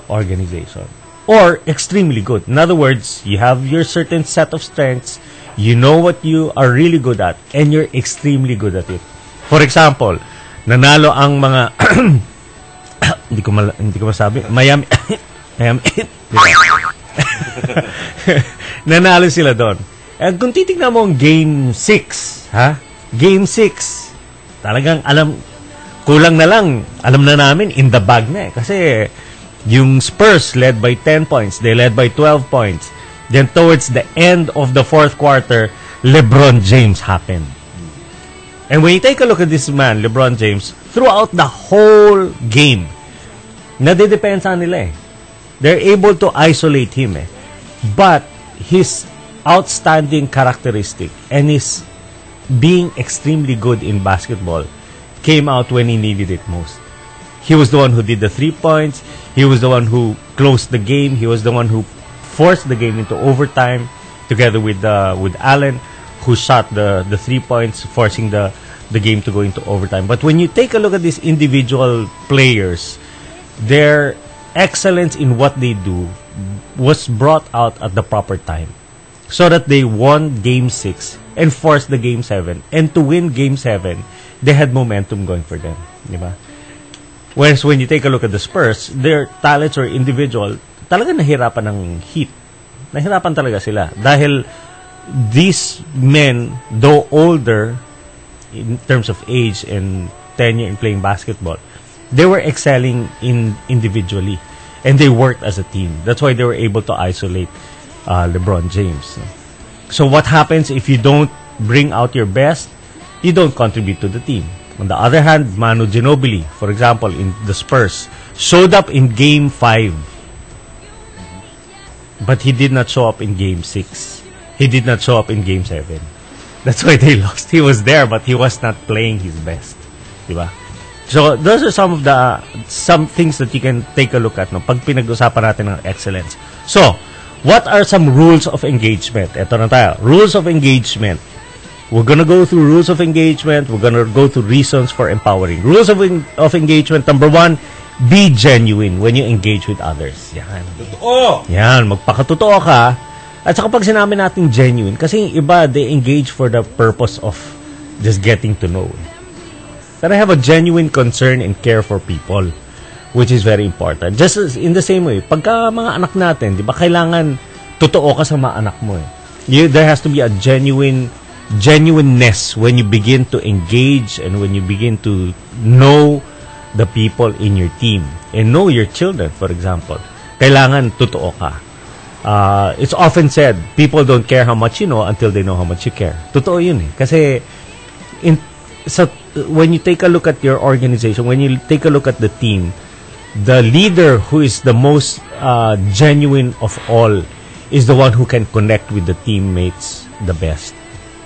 organization. Or extremely good. In other words, you have your certain set of strengths, you know what you are really good at, and you're extremely good at it. For example, nanalo ang mga hindi ko masabi, Miami nanalo sila doon. And kung titignan mo ang Game 6, ha? Game 6, talagang kulang na lang, alam na namin, in the bag na eh. Kasi, Yung Spurs led by 10 points. They led by 12 points. Then towards the end of the fourth quarter, LeBron James happened. And when you take a look at this man, LeBron James, throughout the whole game, nadidepensa nila eh. They're able to isolate him eh. But his outstanding characteristic and his being extremely good in basketball came out when he needed it most. He was the one who did the 3 points. He was the one who closed the game. He was the one who forced the game into overtime together with Allen, who shot the 3 points, forcing the game to go into overtime. But when you take a look at these individual players, their excellence in what they do was brought out at the proper time so that they won Game 6 and forced the Game 7. And to win Game 7, they had momentum going for them. Diba? Whereas when you take a look at the Spurs, their talents or individual, talaga nahirapan ng Heat. Nahirapan talaga sila. Dahil these men, though older in terms of age and tenure in playing basketball, they were excelling individually. And they worked as a team. That's why they were able to isolate LeBron James. So what happens if you don't bring out your best? You don't contribute to the team. On the other hand, Manu Ginobili, for example, in the Spurs, showed up in Game 5. But he did not show up in Game 6. He did not show up in Game 7. That's why they lost. He was there, but he was not playing his best. Diba? So, those are some things that you can take a look at, no? Pag pinag-usapan natin ng excellence. So, what are some rules of engagement? Ito na tayo. Rules of engagement. We're gonna go through rules of engagement. We're gonna go through reasons for empowering. Rules of engagement. Number 1, be genuine when you engage with others. Yan. Totoo! Yan. Magpakatotoo ka. At saka pag sinabi natin genuine, kasi yung iba, they engage for the purpose of just getting to know. That I have a genuine concern and care for people, which is very important. Just as in the same way, pagka mga anak natin, di ba, kailangan totoo ka sa mga anak mo eh. There has to be a genuineness when you begin to engage and when you begin to know the people in your team and know your children, for example. Kailangan totoo ka. It's often said, people don't care how much you know until they know how much you care. Totoo yun eh. Kasi when you take a look at your organization, when you take a look at the team, the leader who is the most genuine of all is the one who can connect with the teammates the best.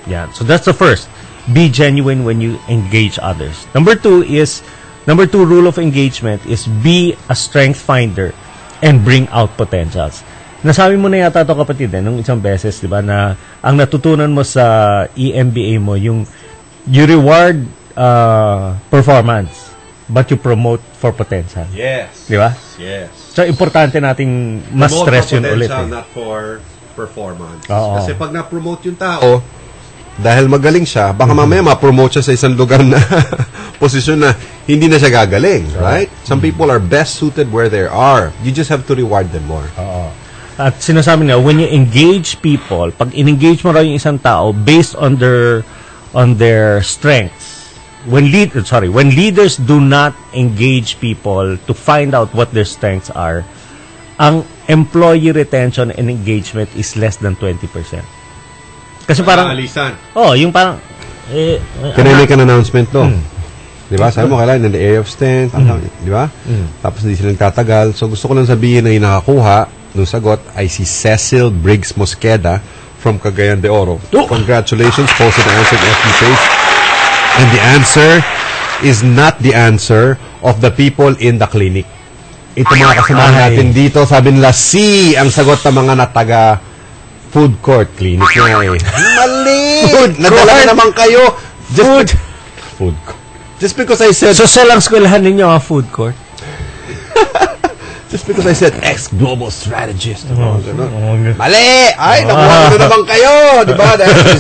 Yeah. So that's the first. Be genuine when you engage others. Number 2 rule of engagement is be a strength finder and bring out potentials. Nasabi mo na yata ito, kapatid, nung isang beses, di ba, na ang natutunan mo sa EMBA mo, yung you reward performance, but you promote for potential. Yes. Di ba? Yes. So, importante nating mas stress yun ulit. Promote for potential, not for performance. Oo. Kasi pag na-promote yung tao, dahil magaling siya, baka mamaya ma-promote siya sa isang lugar na posisyon na hindi na siya gagaling, right? Some people are best suited where they are. You just have to reward them more. Oo. At sinasabi nga, when you engage people, pag in-engage mo raw yung isang tao based on their strengths, when leaders do not engage people to find out what their strengths are, ang employee retention and engagement is less than 20%. Kasi parang yung parang can I make an announcement no? Di ba? Sabi mo kailangan in the area of strength, di ba? Tapos hindi sila nagtatagal. So gusto ko lang sabihin na yung nakakuha nung sagot ay si Cecil Briggs Mosqueda from Cagayan de Oro. Congratulations, posted the answer in FB page. And the answer is not the answer of the people in the clinic. Ito mga kasamahan natin dito, sabi nila C ang sagot ng mga nataga food court clinic na eh. Mali! Nadala na naman kayo. Food court. Just because I said... So, lang eskwelahan ninyo ang food court? Just because I said ex-global strategist. Mali! Ay, nakuha na naman kayo! Diba? Dahil is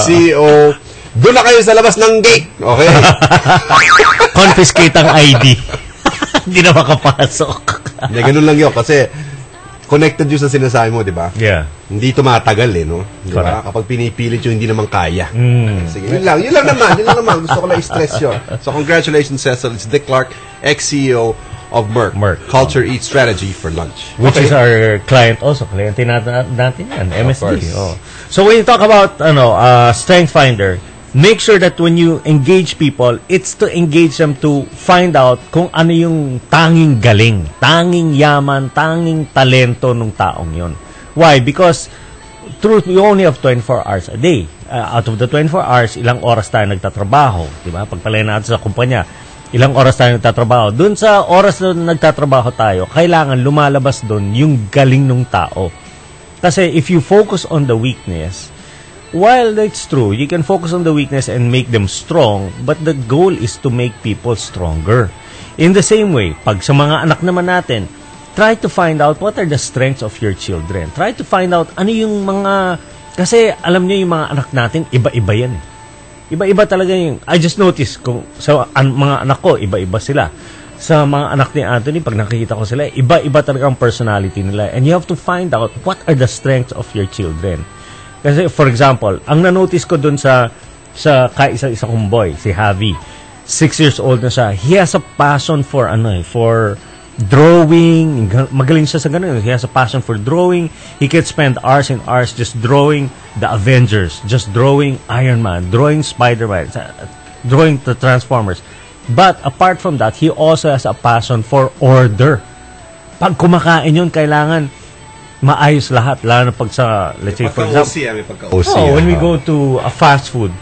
CEO. Doon na kayo sa labas ng gate. Okay? Confiscate ang ID. Hindi na makapasok. Hindi, ganun lang yun. Kasi connected yun sa sinasabi mo, di ba? Yeah. Hindi tumatagal eh, no? Di ba? Kapag pinipilit yung hindi naman kaya. Sige, yun lang naman. Gusto ko lang i-stress yun. So, congratulations, Cecil. It's Dick Clark, ex-CEO of Merck. Culture Eats Strategy for Lunch. Which is our client also. Kliyente natin yan, MSD. course. Oh. So when you talk about Strength Finder, make sure that when you engage people, it's to engage them to find out kung ano yung tanging galing, tanging yaman, tanging talento ng taong yon. Why? Because you only have 24 hours a day. Out of the 24 hours, ilang oras tayo nagtatrabaho. Diba? Pagpalayan natin sa kumpanya, ilang oras tayo nagtatrabaho. Doon sa oras na nagtatrabaho tayo, kailangan lumalabas doon yung galing ng tao. Kasi if you focus on the weakness, while it's true, you can focus on the weakness and make them strong, but the goal is to make people stronger. In the same way, pag sa mga anak naman natin, try to find out what are the strengths of your children. Try to find out ano yung mga... Kasi alam niyo yung mga anak natin, iba-iba yan. Iba-iba talaga yung... I just noticed kung sa mga anak ko, iba-iba sila. Sa mga anak ni Anthony, pag nakikita ko sila, iba-iba talaga ang personality nila. And you have to find out what are the strengths of your children. Kasi, for example, ang nanotice ko dun sa kaisa kong boy, si Javi, 6 years old na siya. He has a passion for drawing. Magaling siya sa ganun. He has a passion for drawing. He can spend hours and hours just drawing the Avengers, just drawing Iron Man, drawing Spider-Man, drawing the Transformers. But apart from that, he also has a passion for order. Pag kumakain yun, kailangan maayos lahat. Lalo na pag sa, let's say, for example, when we go to a fast food,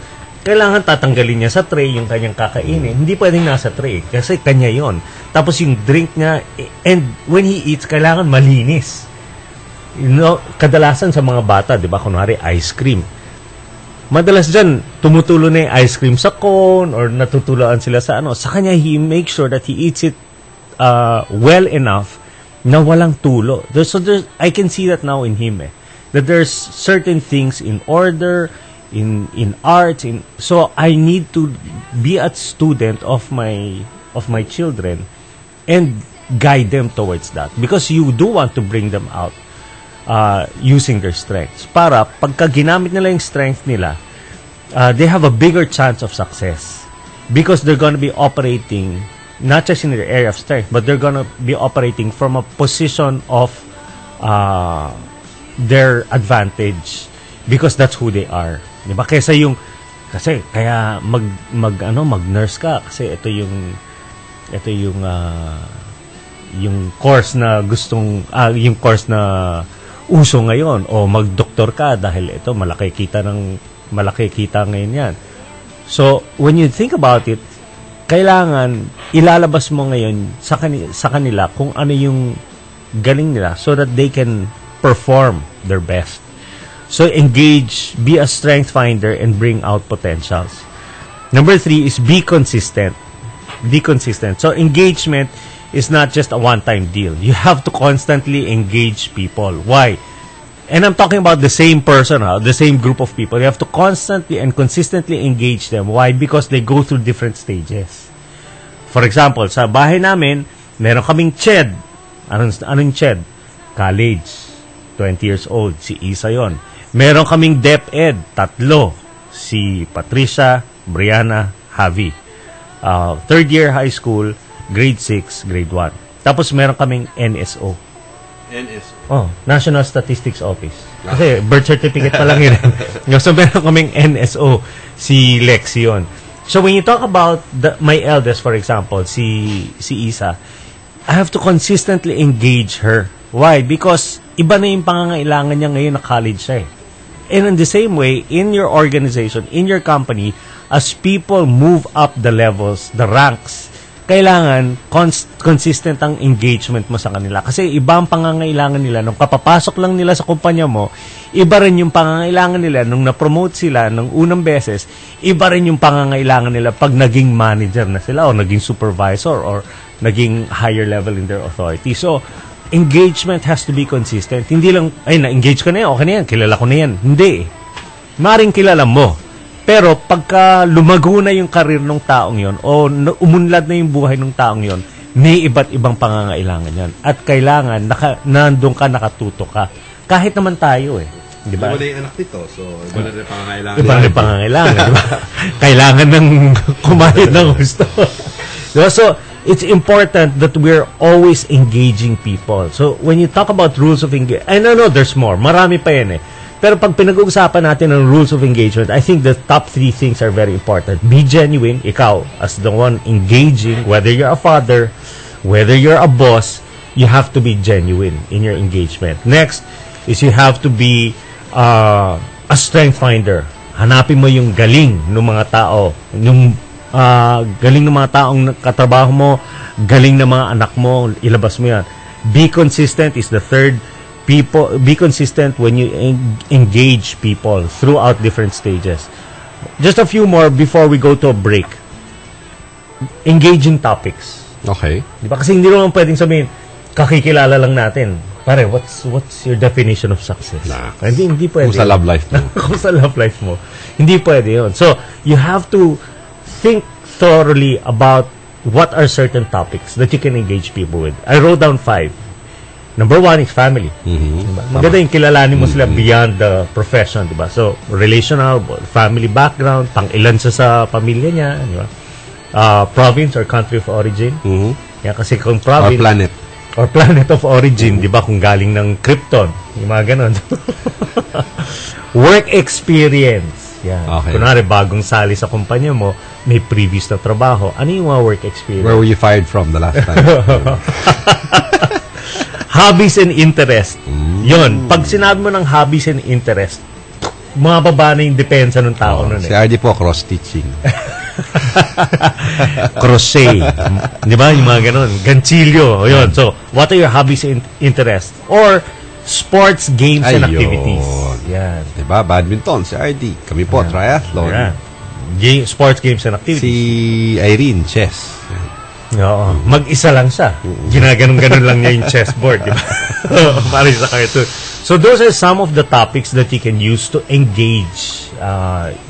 kailangan tatanggalin niya sa tray yung kanyang kakainin. Hindi pwedeng nasa tray kasi kanya yon. Tapos yung drink niya, and when he eats, kailangan malinis. Kadalasan sa mga bata, di ba, kunwari ice cream. Madalas dyan, tumutulo na yung ice cream sa cone or natutulaan sila sa Sa kanya, he makes sure that he eats it well enough na walang tulo. I can see that now in him. That there's certain things in order, in arts, so I need to be a student of my children and guide them towards that, because you do want to bring them out using their strengths, para pagka ginamit nila yung strength nila, they have a bigger chance of success, because they're going to be operating not just in their area of strength, but they're going to be operating from a position of their advantage, because that's who they are. Diba? Kasi kaya mag-nurse ka kasi ito yung course na yung course na uso ngayon, o mag-doktor ka dahil ito malaki kita ngayon yan. So when you think about it, kailangan ilalabas mo ngayon sa kanila kung ano yung galing nila so that they can perform their best. So engage, be a strength finder, and bring out potentials. Number 3 is be consistent. Be consistent. So engagement is not just a one-time deal. You have to constantly engage people. Why? And I'm talking about the same person, the same group of people. You have to constantly and consistently engage them. Why? Because they go through different stages. For example, sa bahay namin, meron kaming CHED. Anong CHED? College. 20 years old. Si Isa yon. Meron kaming DepEd, 3. Si Patricia, Brianna, Javi. Third year high school, grade 6, grade 1. Tapos meron kaming NSO. National Statistics Office. Kasi birth certificate pa lang yun. So meron kaming NSO, si Lex yun. So when you talk about my eldest, for example, si Isa, I have to consistently engage her. Why? Because iba na yung pangangailangan niya ngayon na college siya eh. And in the same way, in your organization, in your company, as people move up the levels, the ranks, kailangan consistent ang engagement mo sa kanila. Kasi iba ang pangangailangan nila nung kapapasok lang nila sa kumpanya mo, iba rin yung pangangailangan nila nung na-promote sila ng unang beses, iba rin yung pangangailangan nila pag naging manager na sila o naging supervisor or naging higher level in their authority. So, engagement has to be consistent. Hindi lang, na-engage ka na yan, okay na yan, kilala ko na yan. Hindi. Maring kilala mo. Pero pagka lumago na yung karir ng taong yon o umunlad na yung buhay ng taong yon, may iba't ibang pangangailangan yan. At kailangan, nandun ka, nakatuto ka. Kahit naman tayo eh. Di ba? Iba na yung anak nito, so iba na rin pangangailangan. Iba na rin pangangailangan, di ba? Kailangan ng kumayod ng gusto. Diba? So, it's important that we're always engaging people. So, when you talk about rules of engagement, I know there's more. Marami pa yan eh. Pero pag pinag-uusapan natin ng rules of engagement, I think the top 3 things are very important. Be genuine, ikaw, as the one engaging, whether you're a father, whether you're a boss, you have to be genuine in your engagement. Next is you have to be a strength finder. Hanapin mo yung galing ng mga tao, yung galing ng mga taong katrabaho mo, galing ng mga anak mo, ilabas mo yan. Be consistent is the third. Be consistent when you engage people throughout different stages. Just a few more before we go to a break. Engaging topics. Okay. Di ba? Kasi hindi naman pwedeng sabihin, kakikilala lang natin. Pare, what's your definition of success? Nah. Hindi pwede. Kung sa love life mo. Kung sa love life mo. Hindi pwede yun. So, you have to think thoroughly about what are certain topics that you can engage people with. I wrote down 5. Number 1 is family. Diba? Maganda yung kilalanin mo sila beyond the profession. Diba? So, relational, family background, pang-ilan sa pamilya niya. Diba? Province or country of origin. Yeah, kasi kung province... Or planet of origin, di ba? Kung galing ng Krypton. Yung mga ganon. Work experience. Yan. Okay. Kunwari, bagong sali sa kumpanya mo, may previous na trabaho. Ano yung mga work experience? Where were you fired from the last time? Hobbies and interest. Yun. Pag sinabi mo ng hobbies and interest, mga baba na yung depensa ng tao nun eh. Si RD po, cross-stitching. Crochet. Di ba? Yung mga ganun. Ganchilyo. Yun. So, what are your hobbies and interests? Or, sports, games, and activities. Yan. Di ba? Badminton, si RD. Kami po, triathlon. Sports, games, and activities. Si Irene, chess. Oo. Mag-isa lang siya. Ginaganon-ganon lang niya yung chessboard. Di ba? Para sa cartoon. So, those are some of the topics that you can use to engage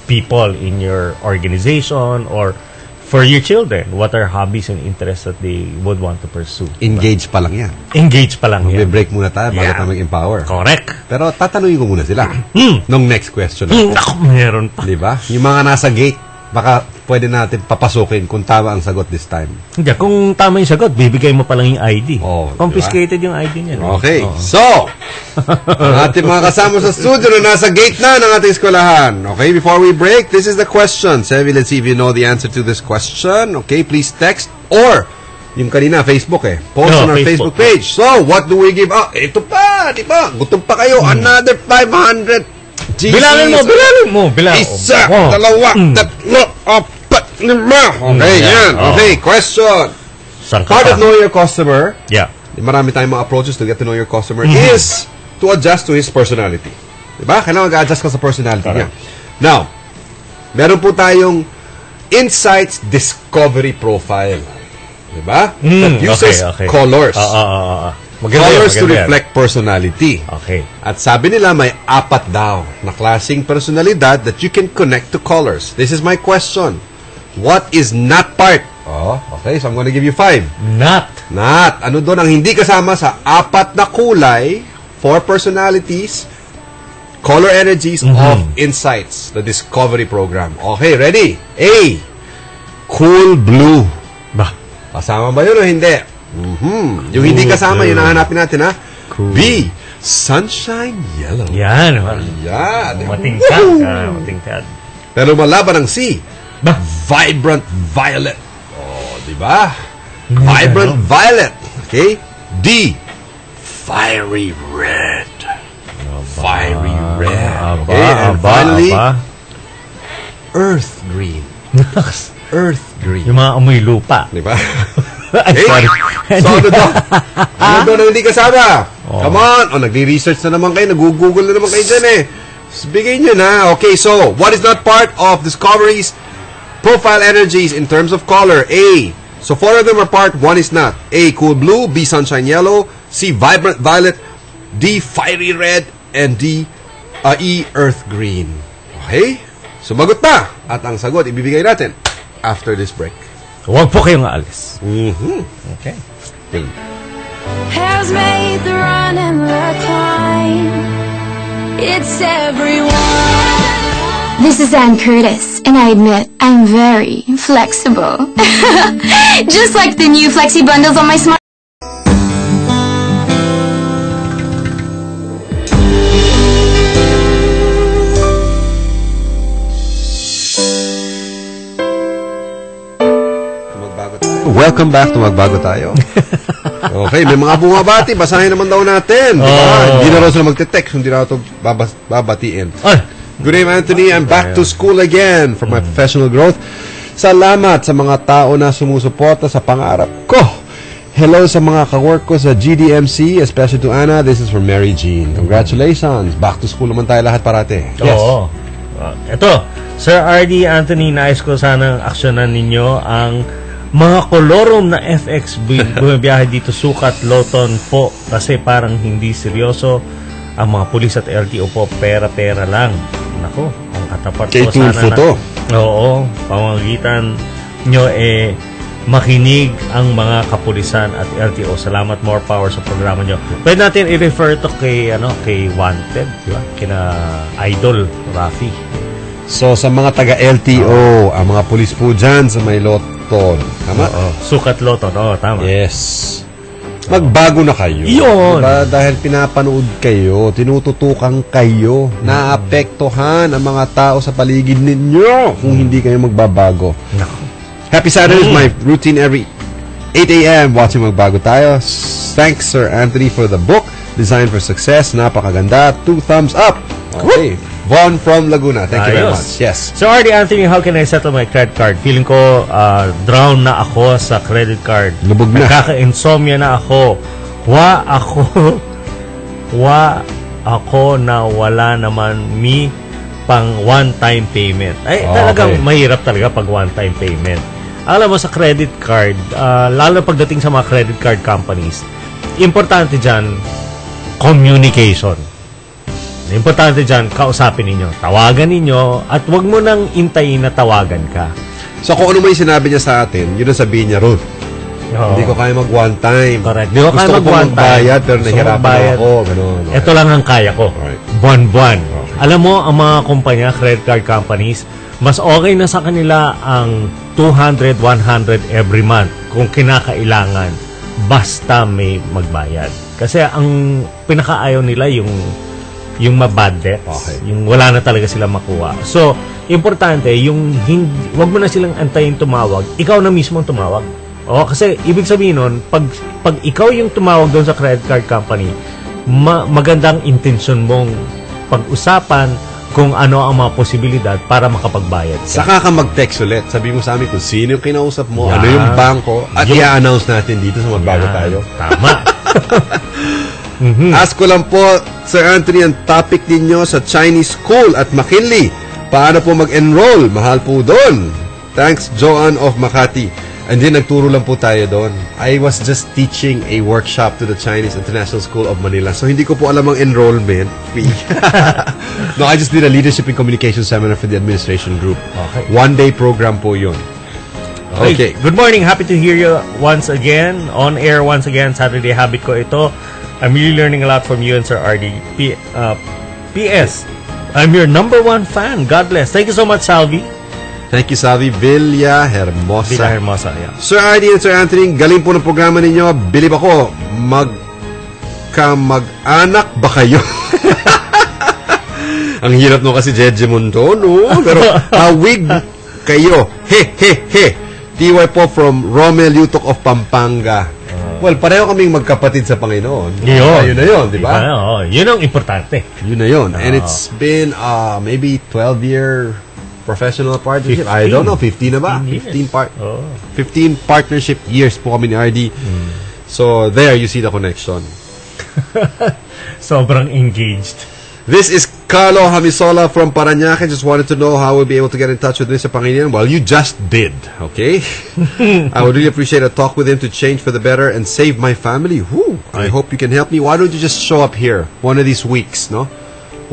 people in your organization or for your children. What are hobbies and interests that they would want to pursue? Engage pa lang yan. Engage pa lang yan. Mag-break muna tayo bago tayo mag-empower. Correct. Pero tatanungin ko muna sila. Nung next question. Meron pa. Diba? Yung mga nasa gate, baka pwede natin papasukin kung tama ang sagot this time. Hindi, kung tama yung sagot, bibigay mo pa lang yung ID. Confiscated diba? yung ID niya. Okay. So, ang ating mga kasama sa studio na nasa gate na ng ating eskwelahan. Okay, before we break, this is the question. Sevi, let's see if you know the answer to this question. Okay, please text or yung kanina, Facebook post on our Facebook page. So, what do we give out? Ito pa, di ba? Gutom pa kayo. Another 500. Bilangin mo. Isa, dalawa, tatlo, apat, lima. Okay, yan. Okay, question. Part of know your customer. Yeah. Marami tayong mga approaches to get to know your customer is to adjust to his personality. Diba? Kailangan mag-adjust ka sa personality niya. Now, meron po tayong Insights Discovery Profile. Diba? That uses colors. Colors to reflect personality. Okay. At sabi nila may 4 daw na klaseng personalidad that you can connect to colors. This is my question. What is not part? Okay. So I'm going to give you 5. Not. Ano doon ang hindi kasama sa 4 na kulay, 4 personalities, color energies of Insights, the Discovery Program. Okay, ready? A. Cool blue. Kasama ba yun o hindi? Yung hindi kasama, yun ang hanapin natin, ha? Cool. B. Sunshine yellow. Yan. Matingkad. Pero malaban ang C. Vibrant violet. Diba? Vibrant violet. Okay? D. Fiery red. Fiery red. Okay? And finally, earth green. Earth green. Yung mga amoy lupa. Diba? Sorry. So, ano doon ang hindi kasama? Come on. Nagre-research na naman kayo. Nag-google na naman kayo dyan Bigay nyo na. Okay, so, what is not part of Discovery's profile energies in terms of color? A. So, 4 of them are part. 1 is not. A. Cool blue. B. Sunshine yellow. C. Vibrant violet. D. Fiery red. And D. E. Earth green. Okay? Sumagot na. At ang sagot, ibibigay natin after this break. Huwag po kayong aalis. Okay. Has made the run and the climb. It's everyone. This is Ann Curtis, and I admit I'm very flexible. Just like the new Flexi bundles on my smart. Welcome back to Magbago Tayo. Okay, may mga bumabati. Basahin naman daw natin. Diba? Hindi na raw sila magte-text. Hindi na raw ito babatiin. Good day, Anthony. I'm back to school again for my professional growth. Salamat sa mga tao na sumusuporta sa pangarap ko. Hello sa mga kawork ko sa GDMC, especially to Anna. This is from Mary Jean. Congratulations. Back to school naman tayo lahat parate. Yes. Oo. Ito, Sir RD, Anthony, nais ko sanang aksyonan ninyo ang mga kolorom na FX bumibiyahe dito, sukat, Loton po, kasi parang hindi seryoso ang mga pulis at LTO po, pera-pera lang. Nako, ang katapat ko sana na. Oo, pamamagitan nyo makinig ang mga kapulisan at LTO. Salamat, more power sa programa nyo. Pwede natin i-refer to kay Wanted, diba? Kina Idol Rafi. So, sa mga taga-LTO, ang mga pulis po dyan sa may Loton. Tama? Sukat Loton. Tama. Yes. Magbago na kayo. Yun. Diba? Dahil pinapanood kayo, tinututukan kayo, naapektuhan ang mga tao sa paligid ninyo kung hindi kayo magbabago. Happy Saturday is my routine every 8 a.m. watching Magbago Tayo. Thanks, Sir Anthony, for the book, Design for Success. Napakaganda. 2 thumbs up. Okay. Von from Laguna. Thank you very much. Yes. So, RD Anthony, how can I settle my credit card? Feeling ko drown na ako sa credit card. Lubog na. Nakaka-insomnia na ako. Wa ako na wala naman pang one-time payment. Ay, talagang mahirap talaga pag one-time payment. Alam mo, sa credit card, lalo pagdating sa mga credit card companies, importante dyan, communication. Importante dyan, kausapin ninyo, tawagan ninyo, at wag mo nang intayin na tawagan ka. So, kung ano may sinabi niya sa atin, yun ang sabihin niya, Ruth. Hindi ko kaya mag one time. Correct. Hindi ko kaya mag one time. Magbayad, pero nahihirapan ako. Ganun. Okay. Ito lang ang kaya ko. Right. Buwan-buwan. Okay. Alam mo, ang mga kumpanya, credit card companies, mas okay na sa kanila ang 200, 100 every month kung kinakailangan, basta may magbayad. Kasi ang pinakaayaw nila yung mabad debt, yung wala na talaga sila makuha. So, importante, wag mo na silang antayin tumawag, ikaw na mismo ang tumawag. Kasi ibig sabihin nun, pag ikaw yung tumawag doon sa credit card company, magandang intensyon mong pag-usapan kung ano ang mga posibilidad para makapagbayad ka. Saka ka mag-text ulit. Sabi mo sa amin kung sino yung kinausap mo, ano yung bangko, at i-announce natin dito sa Magbago Tayo. Tama. Ask ko lang po, Sir Anthony, ang topic ninyo sa Chinese School at McKinley. Paano po mag-enroll? Mahal po doon. Thanks, Joanne of Makati. And then, nagturo lang po tayo doon. I was just teaching a workshop to the Chinese International School of Manila. So, hindi ko po alam ang enrollment fee. No, I just did a leadership and communication seminar for the administration group. Okay. One-day program po yun. Okay. Good morning. Happy to hear you once again. On air once again. Saturday habit ko ito. I'm really learning a lot from you and Sir RD. P.S. I'm your #1 fan. God bless. Thank you so much, Salvi. Thank you, Salvi. Villahermosa. Villahermosa, yeah. Sir RD and Sir Anthony, galing po ng programa ninyo. Bilib ako, mag-anak ba kayo? Ang hirap no kasi Jeje Mundo, no? Pero hawig kayo. He. TY po from Romel Yutok of Pampanga. Well, pareho kaming magkapatid sa Panginoon. Yun na yun, di ba? Yun ang importante. Yun na yun. And it's been maybe 12-year professional partnership. 15. I don't know, 15 na ba? 15 partnership years po kami ni RD. So, there you see the connection. Sobrang engaged. This is Carlo Hamisola from Parañaque. Just wanted to know how we'll be able to get in touch with Mr. Pangilinan. Well, you just did, okay? I would really appreciate a talk with him to change for the better and save my family. Woo! I hope you can help me. Why don't you just show up here one of these weeks, no?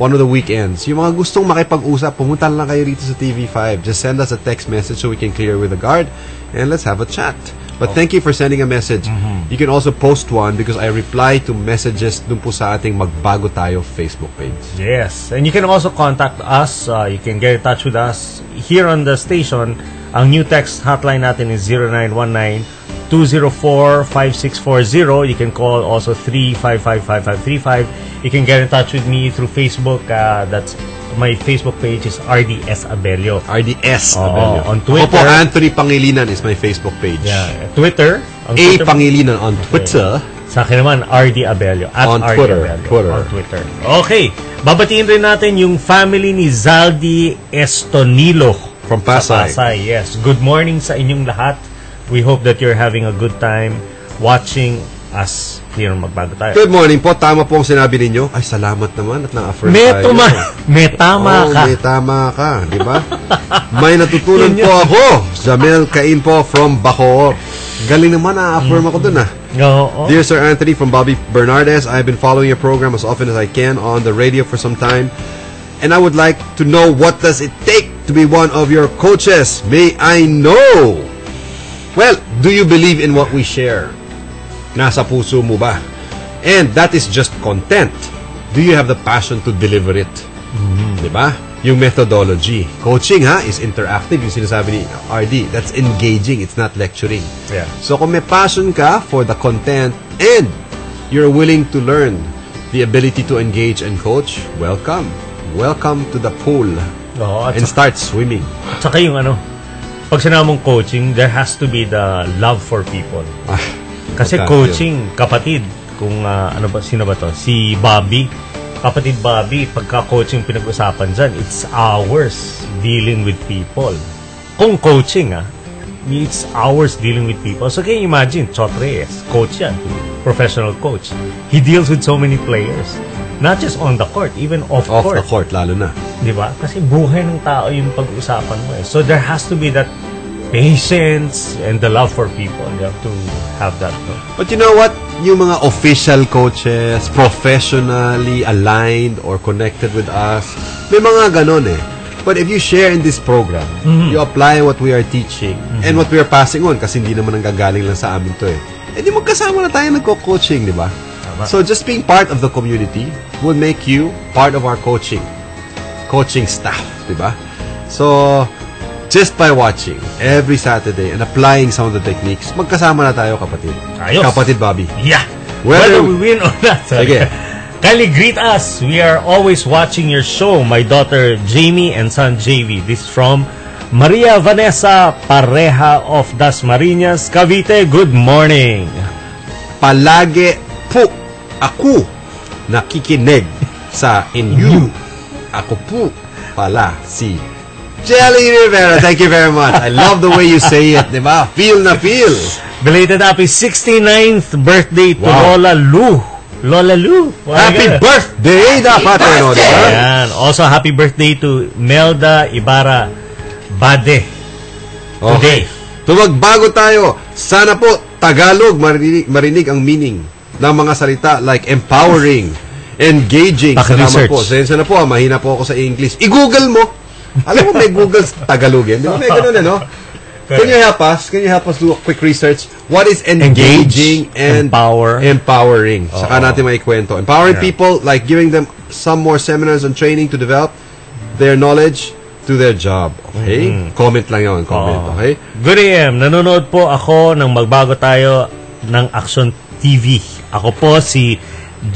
One of the weekends. Yung mga gustong makipag-usap, pumunta lang kayo rito sa TV5. Just send us a text message so we can clear with the guard and let's have a chat. But thank you for sending a message. You can also post one because I reply to messages dun po sa ating Magbago Tayo Facebook page. Yes. And you can also contact us. You can get in touch with us here on the station. Ang new text hotline natin is 0919-204-5640. You can call also 355-5535. You can get in touch with me through Facebook. That's my Facebook page is RDS Abelio. RDS Abelio. On Twitter. Ako po, Anthony Pangilinan is my Facebook page. Yeah. Twitter. Twitter, Pangilinan on Twitter. Sa akin naman, RD Abelio. At On RD Twitter. Abelio. On Twitter. Okay. Babatiin rin natin yung family ni Zaldi Estonilo. From Pasay. Sa Pasay, yes. Good morning sa inyong lahat. We hope that you're having a good time watching us here on Magbago Tayo. Good morning po. Tama po ang sinabi ninyo. Ay, salamat naman at na-affirm May tayo. May tama ka. May tama ka. Di ba? May natutunan po ako. Jamel Cain po from Bacoor. Galing naman, na-affirm ako dun Oo. Dear Sir Anthony from Bobby Bernardes, I've been following your program as often as I can on the radio for some time. And I would like to know, what does it take to be one of your coaches? May I know? Well, do you believe in what we share? Nasa puso mo ba? And that is just content. Do you have the passion to deliver it? Diba? Yung methodology. Coaching is interactive. Yung sinasabi ni RD, that's engaging. It's not lecturing. Yeah. So kung may passion ka for the content and you're willing to learn the ability to engage and coach, welcome. Welcome to the pool. Oo, And start swimming. At saka yung pag sinabi mong coaching, there has to be the love for people. Kasi coaching, kapatid, kung sino ba to? Si Bobby. Kapatid Bobby, pagka-coaching pinag-usapan dyan, it's hours dealing with people. Kung coaching, it's hours dealing with people. So can you imagine, Chot Reyes, coach yan, professional coach. He deals with so many players. Not just on the court, even off court. Off the court, lalo na. Diba? Kasi buhay ng tao yung pag-usapan mo eh. So there has to be that patience and the love for people. You have to have that. No? But you know what? Yung mga official coaches, professionally aligned or connected with us, may mga ganon eh. But if you share in this program, you apply what we are teaching and what we are passing on, kasi hindi naman ang gagaling lang sa amin to eh. Eh di magkasama na tayo nagko-coaching, di ba? So just being part of the community will make you part of our coaching staff, di ba? So just by watching every Saturday and applying some of the techniques, magkasama na tayo, kapatid. Ayos. Kapatid Bobby. Yeah. Whether we win or not. Sige. Kindly greet us. We are always watching your show. My daughter Jamie and son JV. This is from Maria Vanessa Pareja of Dasmariñas, Cavite. Good morning. Palagi po ako nakikinig sa inyo. Ako po pala si Jelly Rivera. Thank you very much. I love the way you say it, di ba? Feel na feel. Belated happy 69th birthday to Lola Lu. Lola Lu. Happy birthday dapat, no, di ba? Ayan. Also, happy birthday to Melda Ibarra Bade. Today. Tumagbago tayo. Sana po Tagalog marinig ang meaning ng mga salita like empowering, engaging. Salamat po. Sensya na po, mahina po ako sa English. I-Google mo. Alam mo, may Google Tagalogin. Di ba may ganun no? Can you help us? Can you help us do a quick research? What is engaging and empowering? Saka natin maikwento. Empowering people, like giving them some more seminars and training to develop their knowledge to their job. Okay? Comment lang yun. Comment. Okay? Good AM. Nanonood po ako ng Magbago Tayo ng Action TV. Ako po si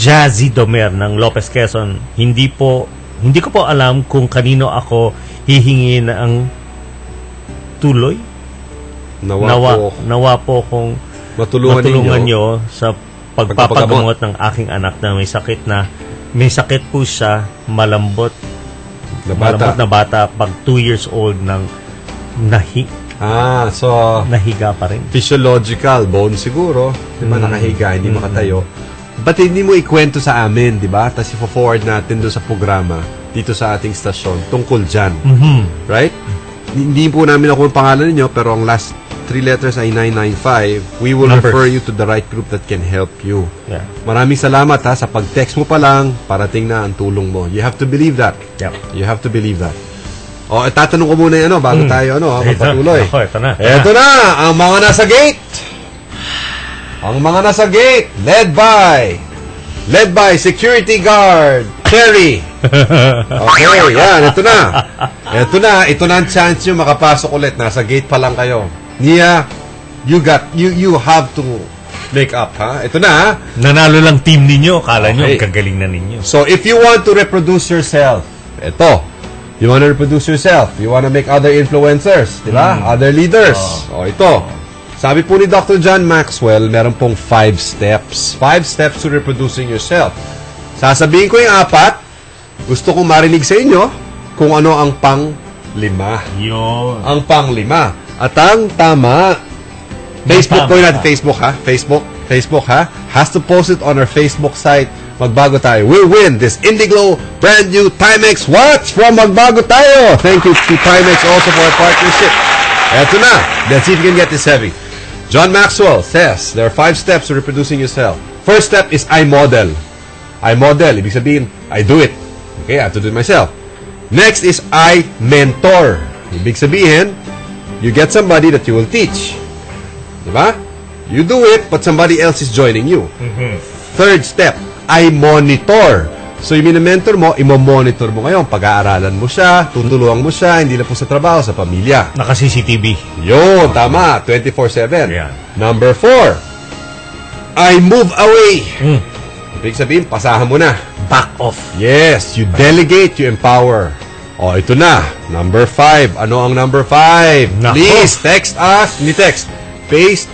Jazzy Domer ng Lopez Quezon. Hindi ko po alam kung kanino ako hihingi ng tuloy. Nawa po kung matulungan nyo sa pagpapagamot ng aking anak na may sakit po siya, malambot na bata pag 2 years old so nahiga pa rin. Physiological, bone siguro. Diba, nakahiga, hindi makatayo. Ba't hindi mo ikwento sa amin, diba? Tapos i-forward natin doon sa programa dito sa ating stasyon tungkol dyan. Right? Hindi po namin ako ang pangalan ninyo, pero ang last 3 letters ay 995. We will refer you to the right group that can help you. Yeah. Maraming salamat sa pag-text mo pa lang, parating na ang tulong mo. You have to believe that. Yep. You have to believe that. Tatanong ko muna bago tayo magpatuloy. Ito na. Ito na, ang mga nasa gate. Ang mga nasa gate, led by security guard, Terry. Okay, yan, ito na. Ito na ang chance nyo makapasok ulit. Nasa gate pa lang kayo. Nia, you have to make up, ha? Ito na, ha? Nanalo lang team ninyo. Kala nyo, kagaling na ninyo. So, if you want to reproduce yourself, ito. You want to reproduce yourself. You want to make other influencers, di ba? Other leaders. Ito. Sabi po ni Dr. John Maxwell, meron pong 5 steps. 5 steps to reproducing yourself. Sasabihin ko yung 4. Gusto kong marinig sa inyo kung ano ang pang-5. Yun. Ang pang-5. At ang tama, Facebook po natin. Facebook, ha? Has to post it on our Facebook site. Magbago tayo. We'll win this Indiglo brand new Timex watch from Magbago tayo. Thank you to Timex also for our partnership. Eto na. Let's see if you can get this heavy. John Maxwell says there are 5 steps to reproducing yourself. First step is I model. I model. Ibig sabihin, I do it. Okay, I have to do it myself. Next is I mentor. Ibig sabihin, you get somebody that you will teach. Diba? You do it, but somebody else is joining you. Third step, I monitor. So, yung minimentor mo, imo-monitor mo ngayon. Pag-aaralan mo siya, tutulungan mo siya, hindi lang po sa trabaho, sa pamilya. Naka-CCTV. Yun, tama. 24/7. Yeah. Number 4, I move away. Ibig sabihin, pasahan mo na. Back off. Yes, you delegate, you empower. Ito na. Number 5. Ano ang number 5? Nako. Please, text us. Hindi text. Paste.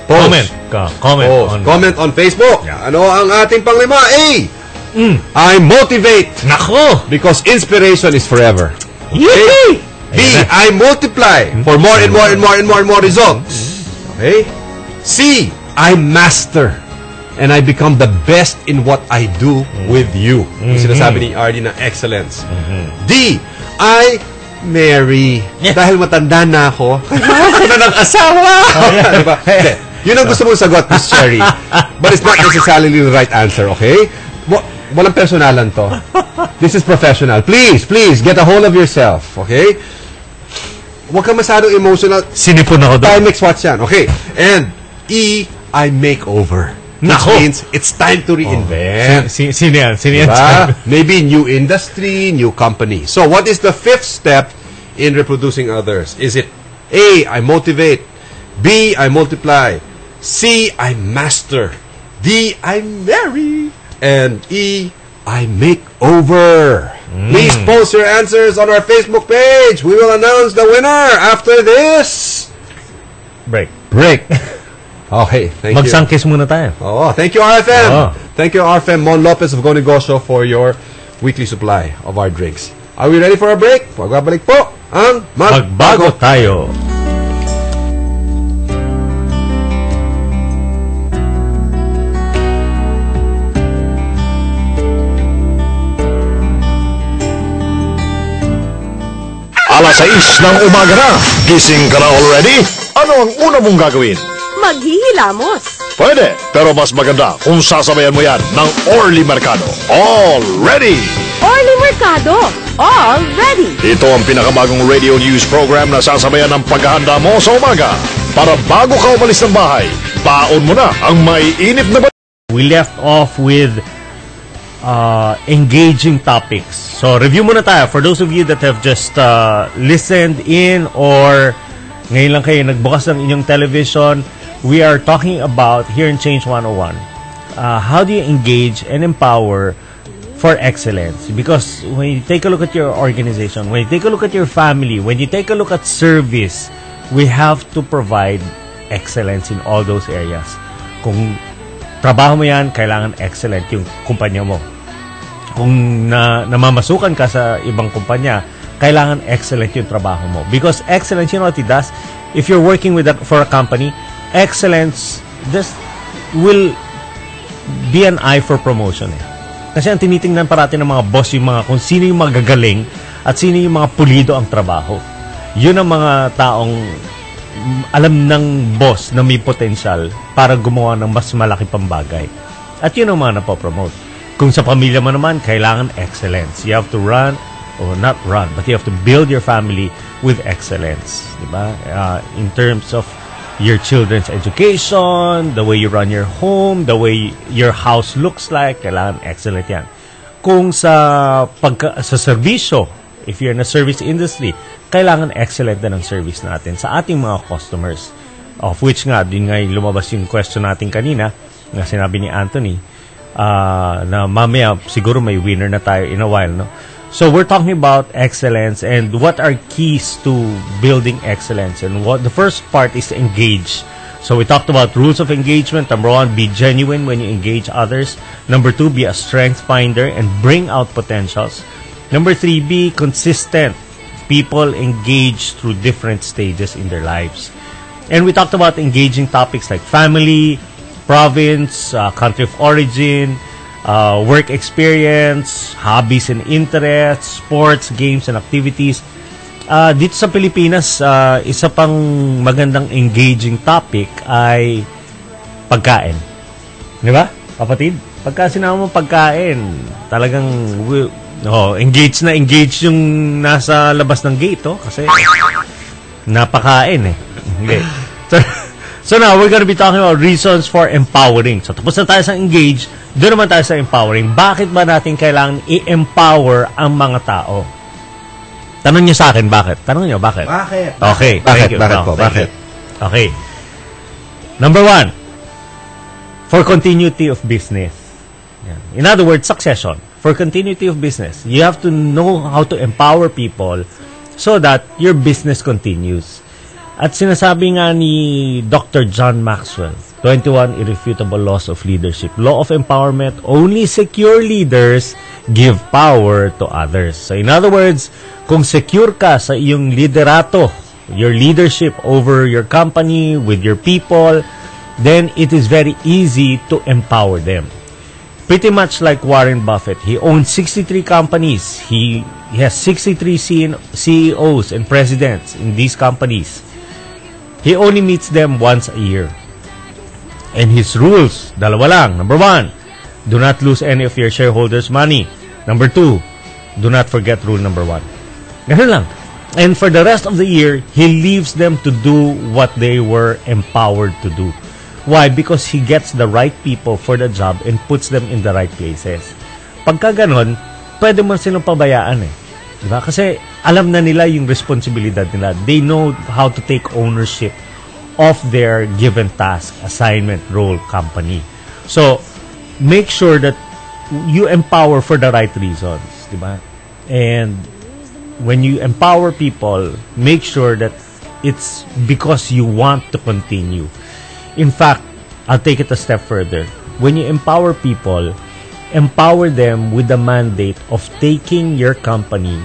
Post. Comment on Facebook. Yeah. Ano ang ating pang-5? A. I motivate. Nako. Because inspiration is forever. Yee! B. I multiply for more and more and more and more and more results. Okay? C. I master. And I become the best in what I do with you. Yung sinasabi ni RD na excellence. D. I marry. Dahil matanda na ako, kailangan ko na ng asawa. Diba? Yun ang gusto mong sagot, Miss Cherry. But it's not necessarily the right answer, okay? Walang personalan to. This is professional. Please, get a hold of yourself, okay? Huwag ka masyadong emotional. Sinipon ako doon. Timex watch yan, okay? And E, I make over. Which means it's time to reinvent. Sino yan? Diba? Maybe new industry, new company. So, what is the 5th step in reproducing others? Is it A, I motivate. B, I multiply. C, I master. D, I marry. And E, I make over. Please post your answers on our Facebook page. We will announce the winner after this break. Okay, thank you. Magsangkis muna tayo. Thank you, RFM. Thank you, RFM. Mon Lopez of Go Negosyo for your weekly supply of our drinks. Are we ready for a break? Magbabalik po ang Magbago tayo. Alas 6 ng umaga na. Gising ka na already? Ano ang una mong gagawin? Maghihilamos. Pwede, pero mas maganda kung sasabayan mo yan ng Orly Mercado. All ready! Orly Mercado. All ready. Ito ang pinakabagong radio news program na sasabayan ng paghahanda mo sa umaga. Para bago ka umalis ng bahay, baon mo na ang maiinit na We left off with engaging topics. So, review muna tayo. For those of you that have just listened in or ngayon lang kayo nagbukas ng inyong television, we are talking about here in Change 101. How do you engage and empower for excellence? Because when you take a look at your organization, when you take a look at your family, when you take a look at service, we have to provide excellence in all those areas. Kung trabaho mo yan, kailangan excellent yung kumpanya mo. Kung namamasukan ka sa ibang kumpanya, kailangan excellent yung trabaho mo. Because excellence, you know what it does? If you're working for a company, excellence will be an eye for promotion. Kasi ang tinitingnan parati ng mga boss, yung mga kung sino yung magagaling at sino yung mga pulido ang trabaho. Yun ang mga taong alam ng boss na may potential para gumawa ng mas malaki pang bagay. At yun ang mga napopromote. Kung sa pamilya mo naman, kailangan excellence. You have to run, or not run, but you have to build your family with excellence. Diba? In terms of your children's education, the way you run your home, the way your house looks like, kailangan excellent yan. Kung sa serbisyo, if you're in a service industry, kailangan excellent na ng service natin sa ating mga customers. Of which nga, din nga lumabas yung question natin kanina, na sinabi ni Anthony, na mamaya siguro may winner na tayo in a while, no? So we're talking about excellence and what are keys to building excellence. And what the first part is to engage. So we talked about rules of engagement. Number 1, be genuine when you engage others. Number 2, be a strength finder and bring out potentials. Number 3, be consistent. People engage through different stages in their lives. And we talked about engaging topics like family, province, country of origin, work experience, hobbies and interests, sports, games, and activities. Dito sa Pilipinas, isa pang magandang engaging topic ay pagkain. Di ba, kapatid? Pagka sinama mo pagkain, talagang engage yung nasa labas ng gate, kasi napakain eh. Okay. So now, we're gonna be talking about reasons for empowering. So, tapos na tayo sa engage, doon naman tayo sa empowering. Bakit ba natin kailangan i-empower ang mga tao? Tanong niyo sa akin, bakit? Tanong niyo, bakit? Bakit? Okay. Bakit po? Bakit? Okay. Number 1, for continuity of business. In other words, succession. For continuity of business, you have to know how to empower people so that your business continues. At sinasabi nga ni Dr. John Maxwell, 21 Irrefutable Laws of Leadership. Law of Empowerment, only secure leaders give power to others. So in other words, kung secure ka sa iyong liderato, your leadership over your company, with your people, then it is very easy to empower them. Pretty much like Warren Buffett. He owns 63 companies. He has 63 CEOs and presidents in these companies. He only meets them once a year. And his rules, dalawa lang. Number 1, do not lose any of your shareholders' money. Number 2, do not forget rule number 1. Ganun lang. And for the rest of the year, he leaves them to do what they were empowered to do. Why? Because he gets the right people for the job and puts them in the right places. Pagka ganon, pwede mo silang pabayaan eh. Diba? Kasi alam na nila yung responsibilidad nila. They know how to take ownership of their given task, assignment, role, company. So, make sure that you empower for the right reasons. Diba? And when you empower people, make sure that it's because you want to continue. In fact, I'll take it a step further. When you empower people, empower them with the mandate of taking your company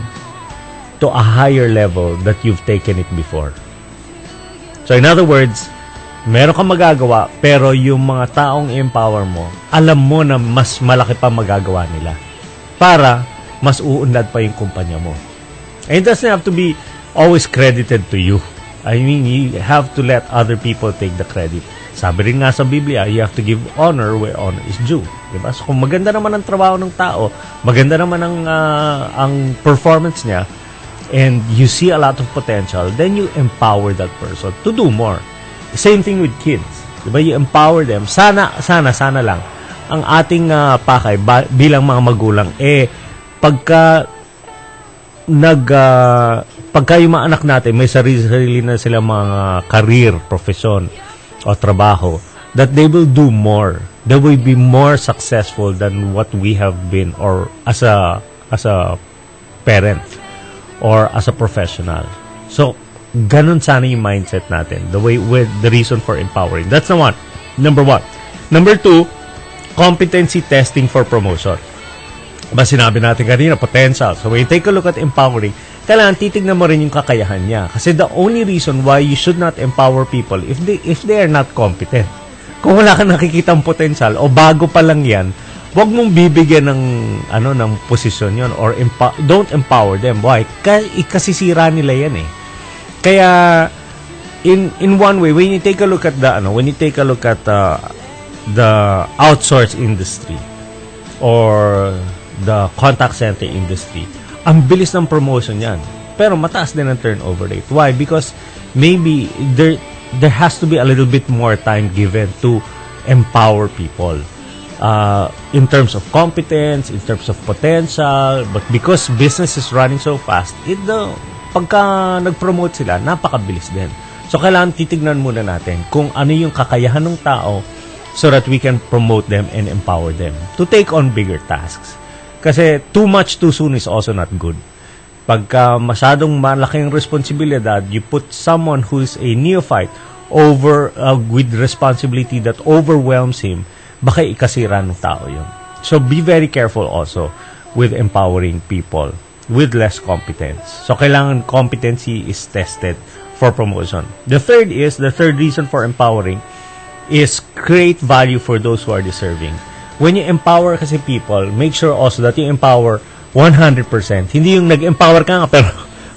to a higher level that you've taken it before. So in other words, meron kang magagawa, pero yung mga taong empower mo, alam mo na mas malaki pa magagawa nila para mas uunlad pa yung kumpanya mo. And it doesn't have to be always credited to you. I mean, you have to let other people take the credit. Sabi rin nga sa Biblia, you have to give honor where honor is due. Diba? So kung maganda naman ang trabaho ng tao, maganda naman ang performance niya, and you see a lot of potential, then you empower that person to do more. Same thing with kids. Diba? You empower them. Sana lang, ang ating pakay bilang mga magulang, pagka yung mga anak natin, may sarili na sila mga career, profesyon, o trabaho, that they will do more. They will be more successful than what we have been, or as a parent or as a professional. So, ganun sana yung mindset natin. The way, with the reason for empowering. That's number 1. Number 2, competency testing for promotion. Ba sinabi natin kanina, potential. So, when you take a look at empowering, kailangan titignan mo rin yung kakayahan niya. Kasi the only reason why you should not empower people if they are not competent. Kung wala kang nakikitang potential o bago pa lang yan, wag mong bibigyan ng posisyon yon, or don't empower them. Why? Kasi sira nila yan eh. Kaya in one way, when you take a look at the outsource industry or the contact center industry, ang bilis ng promotion yan. Pero mataas din ang turnover rate. Why? Because maybe there has to be a little bit more time given to empower people. In terms of competence, in terms of potential, but because business is running so fast, pagka nag-promote sila, napakabilis din. So, kailangan titignan muna natin kung ano yung kakayahan ng tao so that we can promote them and empower them to take on bigger tasks. Kasi too much too soon is also not good. Pagka masyadong malaking responsibilidad, you put someone who is a neophyte over with responsibility that overwhelms him, baka ikasira ng tao yun. So, be very careful also with empowering people with less competence. So, kailangan competency is tested for promotion. The third reason for empowering is create value for those who are deserving. When you empower kasi people, make sure also that you empower 100%. Hindi yung nag-empower ka nga, pero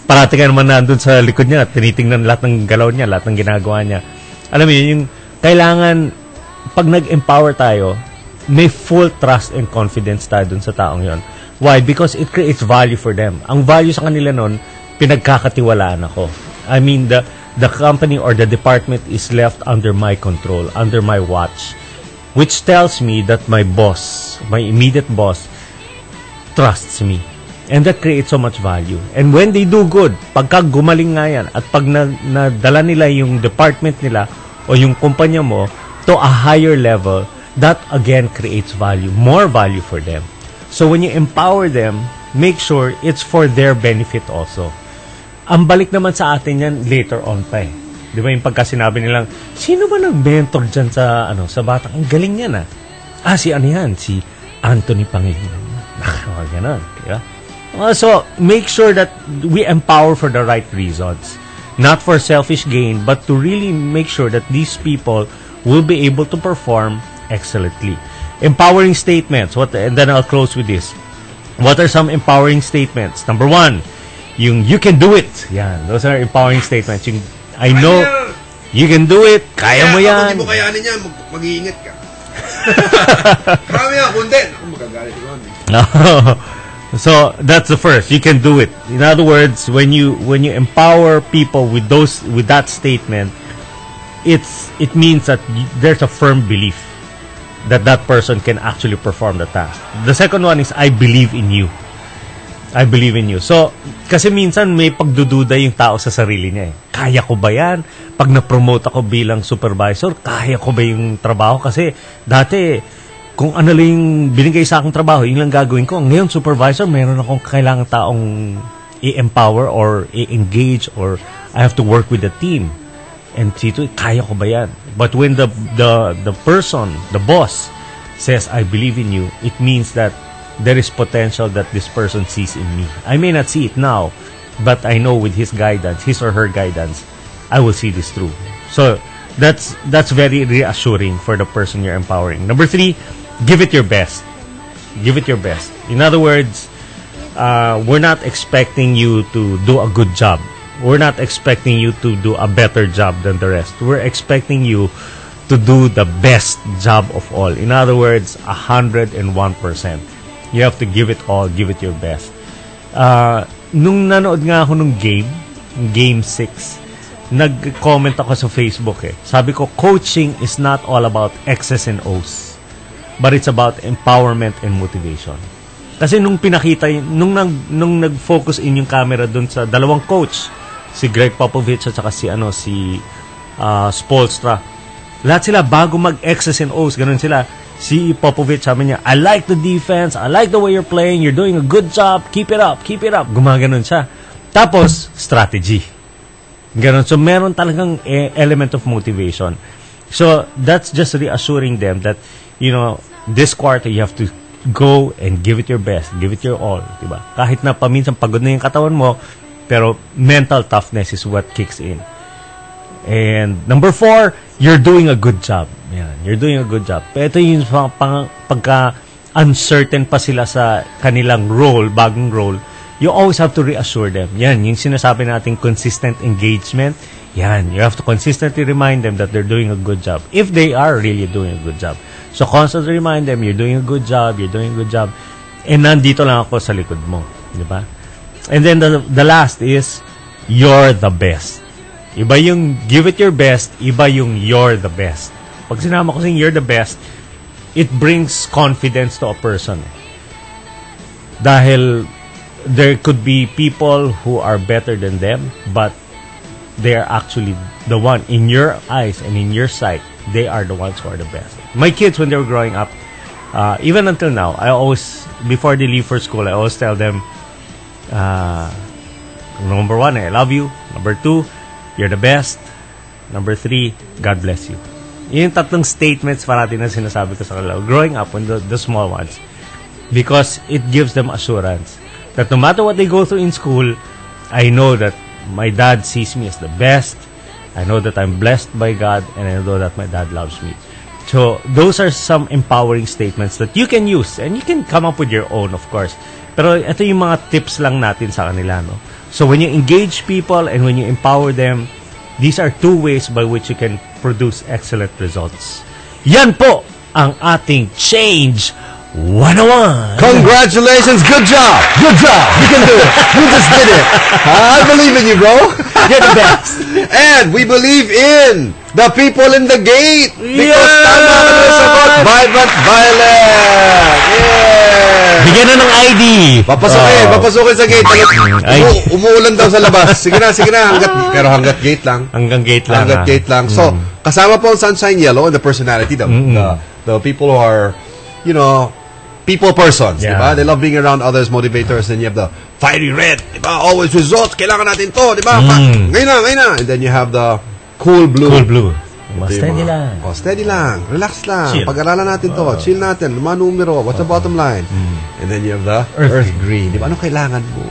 parati ka naman nandun sa likod niya, tinitingnan lahat ng galaw niya, lahat ng ginagawa niya. Alam mo yun, yung kailangan pag nag-empower tayo, may full trust and confidence tayo dun sa taong yon. Why? Because it creates value for them. Ang value sa kanila nun, pinagkakatiwalaan ako. I mean, the company or the department is left under my control, under my watch, which tells me that my boss, my immediate boss, trusts me. And that creates so much value. And when they do good, pagka gumaling nga yan, at pag nadala nila yung department nila o yung kumpanya mo to a higher level, that again creates value, more value for them. So when you empower them, make sure it's for their benefit also. Ang balik naman sa atin yan later on pa eh. Di ba yung pagka sinabi nilang, sino ba nag-mentor dyan sa batang? Ang galing yan ah. Si ano yan? Si Anthony Pangilinan. Ganon. Diba? So, make sure that we empower for the right reasons. Not for selfish gain, but to really make sure that these people will be able to perform excellently. Empowering statements. And then I'll close with this. What are some empowering statements? Number 1, yung you can do it. Yan. Those are empowering statements. Yung I know you can do it. Kaya mo yan. Kung hindi mo kayanin yan, mag-iingat ka. Kami nga, kundi. Ako magagalit ko. So that's the first. You can do it. In other words, when you empower people with that statement, it means that there's a firm belief that person can actually perform the task. The second one is I believe in you. I believe in you. So, kasi minsan may pagdududa yung tao sa sarili niya eh. Kaya ko ba yan? Pag na-promote ako bilang supervisor, kaya ko ba yung trabaho? Kasi dati, kung ano lang yung binigay sa akong trabaho, yun lang gagawin ko. Ngayon, supervisor, mayroon akong kailangan taong i-empower or i-engage or I have to work with the team. And sito, kaya ko ba yan? But when the person, the boss, says, I believe in you, it means that there is potential that this person sees in me. I may not see it now, but I know with his guidance, his or her guidance, I will see this through. So, that's very reassuring for the person you're empowering. Number 3, give it your best. Give it your best. In other words, we're not expecting you to do a good job. We're not expecting you to do a better job than the rest. We're expecting you to do the best job of all. In other words, 101%. You have to give it all, give it your best. Nung nanood nga ako nung Game 6, nag-comment ako sa Facebook eh. Sabi ko, coaching is not all about X's and O's, but it's about empowerment and motivation. Kasi nung pinakita, nung nag-focus in yung camera dun sa dalawang coach, si Greg Popovich at saka si Spoelstra, lahat sila bago mag-X's and O's, ganun sila. Si Popovich, sabi niya, I like the defense, I like the way you're playing, you're doing a good job, keep it up. Gumaganon siya. Tapos, strategy. Ganon. So, meron talagang element of motivation. So, that's just reassuring them that, this quarter, you have to go and give it your best, give it your all. Diba? Kahit na paminsan pagod na yung katawan mo, pero mental toughness is what kicks in. And number 4, you're doing a good job. Yan, you're doing a good job. Pero ito yung pagka uncertain pa sila sa kanilang role, bagong role, you always have to reassure them. Yan, yung sinasabi nating consistent engagement. Yan, you have to consistently remind them that they're doing a good job. If they are really doing a good job. So constantly remind them, you're doing a good job, you're doing a good job. And nandito lang ako sa likod mo. Di ba? And then the last is, you're the best. Iba yung give it your best, iba yung you're the best. Pag sinama ko sing you're the best, it brings confidence to a person. Dahil there could be people who are better than them, but they are actually the one in your eyes and in your sight. They are the ones who are the best. My kids, when they were growing up, even until now, I always, before they leave for school, I always tell them, number 1, I love you. Number 2, you're the best. Number 3, God bless you. Yung tatlong statements parati na sinasabi ko sa kanila growing up, when the small ones, because it gives them assurance that no matter what they go through in school, I know that my dad sees me as the best. I know that I'm blessed by God, and I know that my dad loves me. So those are some empowering statements that you can use, and you can come up with your own, of course. Pero ito yung mga tips lang natin sa kanila, no? So when you engage people and when you empower them, these are 2 ways by which you can produce excellent results. Yan po ang ating Change 101. Congratulations! Good job! Good job! You can do it! You just did it! I believe in you, bro! You're the best! And we believe in the people in the gate! Because tama ka na sagot! Vibrant Violet! Yeah! Bigyan na ng ID! Papasukin sa gate. Umuulan daw sa labas. Sige na. Pero hanggat gate lang. Hanggang gate lang. Hanggat gate lang. So, kasama po ang Sunshine Yellow and the personality, the people who are, you know, people persons, Yeah. diba? They love being around others, motivators. Then you have the fiery red, diba? Always results. Kailangan natin to, diba? Ngayon na. And then you have the cool blue. Cool blue. Steady lang. Steady lang. Relax lang. Chill. Pag-aralan natin to. Chill natin. Mga numero. What's the bottom line? And then you have the earth green. Diba? Ano kailangan mo?